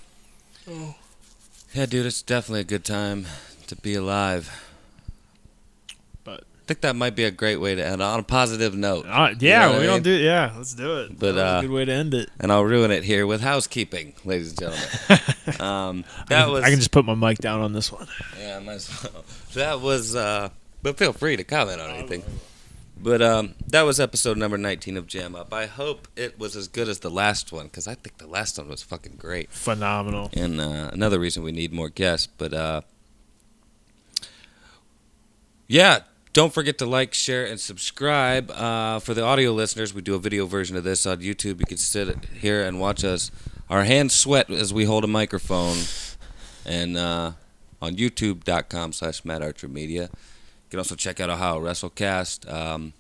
Oh. Yeah, dude, it's definitely a good time to be alive. But I think that might be a great way to end on a positive note. Let's do it. But that was a good way to end it. And I'll ruin it here with housekeeping, ladies and gentlemen. I can just put my mic down on this one. Yeah, I might as well. That was, but feel free to comment on anything. But that was episode number 19 of Jam Up. I hope it was as good as the last one, because I think the last one was fucking great. Phenomenal. And another reason we need more guests. But, yeah, don't forget to like, share, and subscribe. For the audio listeners, we do a video version of this on YouTube. You can sit here and watch us. Our hands sweat as we hold a microphone. And on youtube.com/MattArcherMedia. You can also check out Ohio WrestleCast.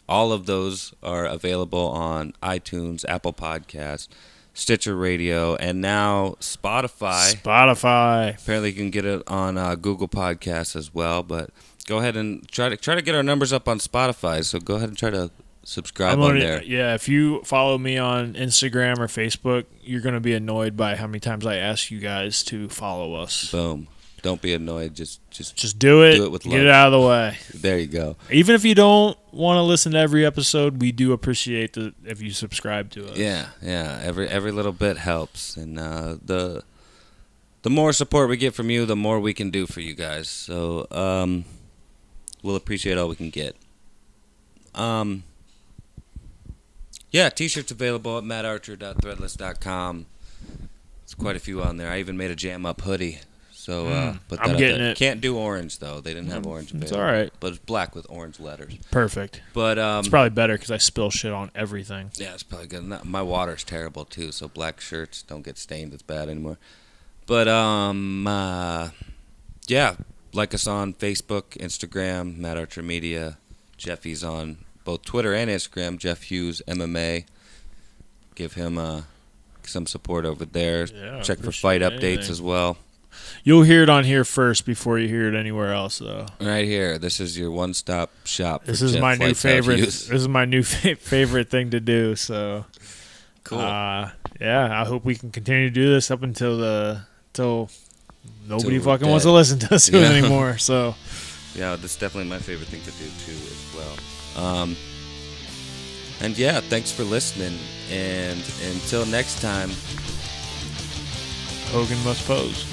All of those are available on iTunes, Apple Podcasts, Stitcher Radio, and now Spotify. Apparently, you can get it on Google Podcasts as well. But go ahead and try to get our numbers up on Spotify. So go ahead and try to subscribe on there. Yeah, if you follow me on Instagram or Facebook, you're going to be annoyed by how many times I ask you guys to follow us. Boom. Don't be annoyed. Just do it. Do it with love. Get it out of the way. There you go. Even if you don't want to listen to every episode, we do appreciate if you subscribe to us. Yeah. Every little bit helps, and the more support we get from you, the more we can do for you guys. So we'll appreciate all we can get. Yeah, t-shirts available at mattarcher.threadless.com. There's quite a few on there. I even made a Jam Up hoodie. So, but I'm getting it. Can't do orange though. They didn't have orange available. It's all right. But it's black with orange letters. Perfect. But it's probably better because I spill shit on everything. Yeah, it's probably good. My water's terrible too, so black shirts don't get stained as bad anymore. But yeah, like us on Facebook, Instagram, Matt Archer Media. Jeffy's on both Twitter and Instagram. Jeff Hughes MMA. Give him some support over there. Yeah, check for fight updates as well. You'll hear it on here first before you hear it anywhere else, though. Right here. This is your one-stop shop. This is my new favorite. This is my new favorite thing to do. So, cool. Yeah, I hope we can continue to do this up until nobody fucking wants to listen to us anymore. So, yeah, that's definitely my favorite thing to do too, as well. And yeah, thanks for listening. And until next time, Hogan must pose.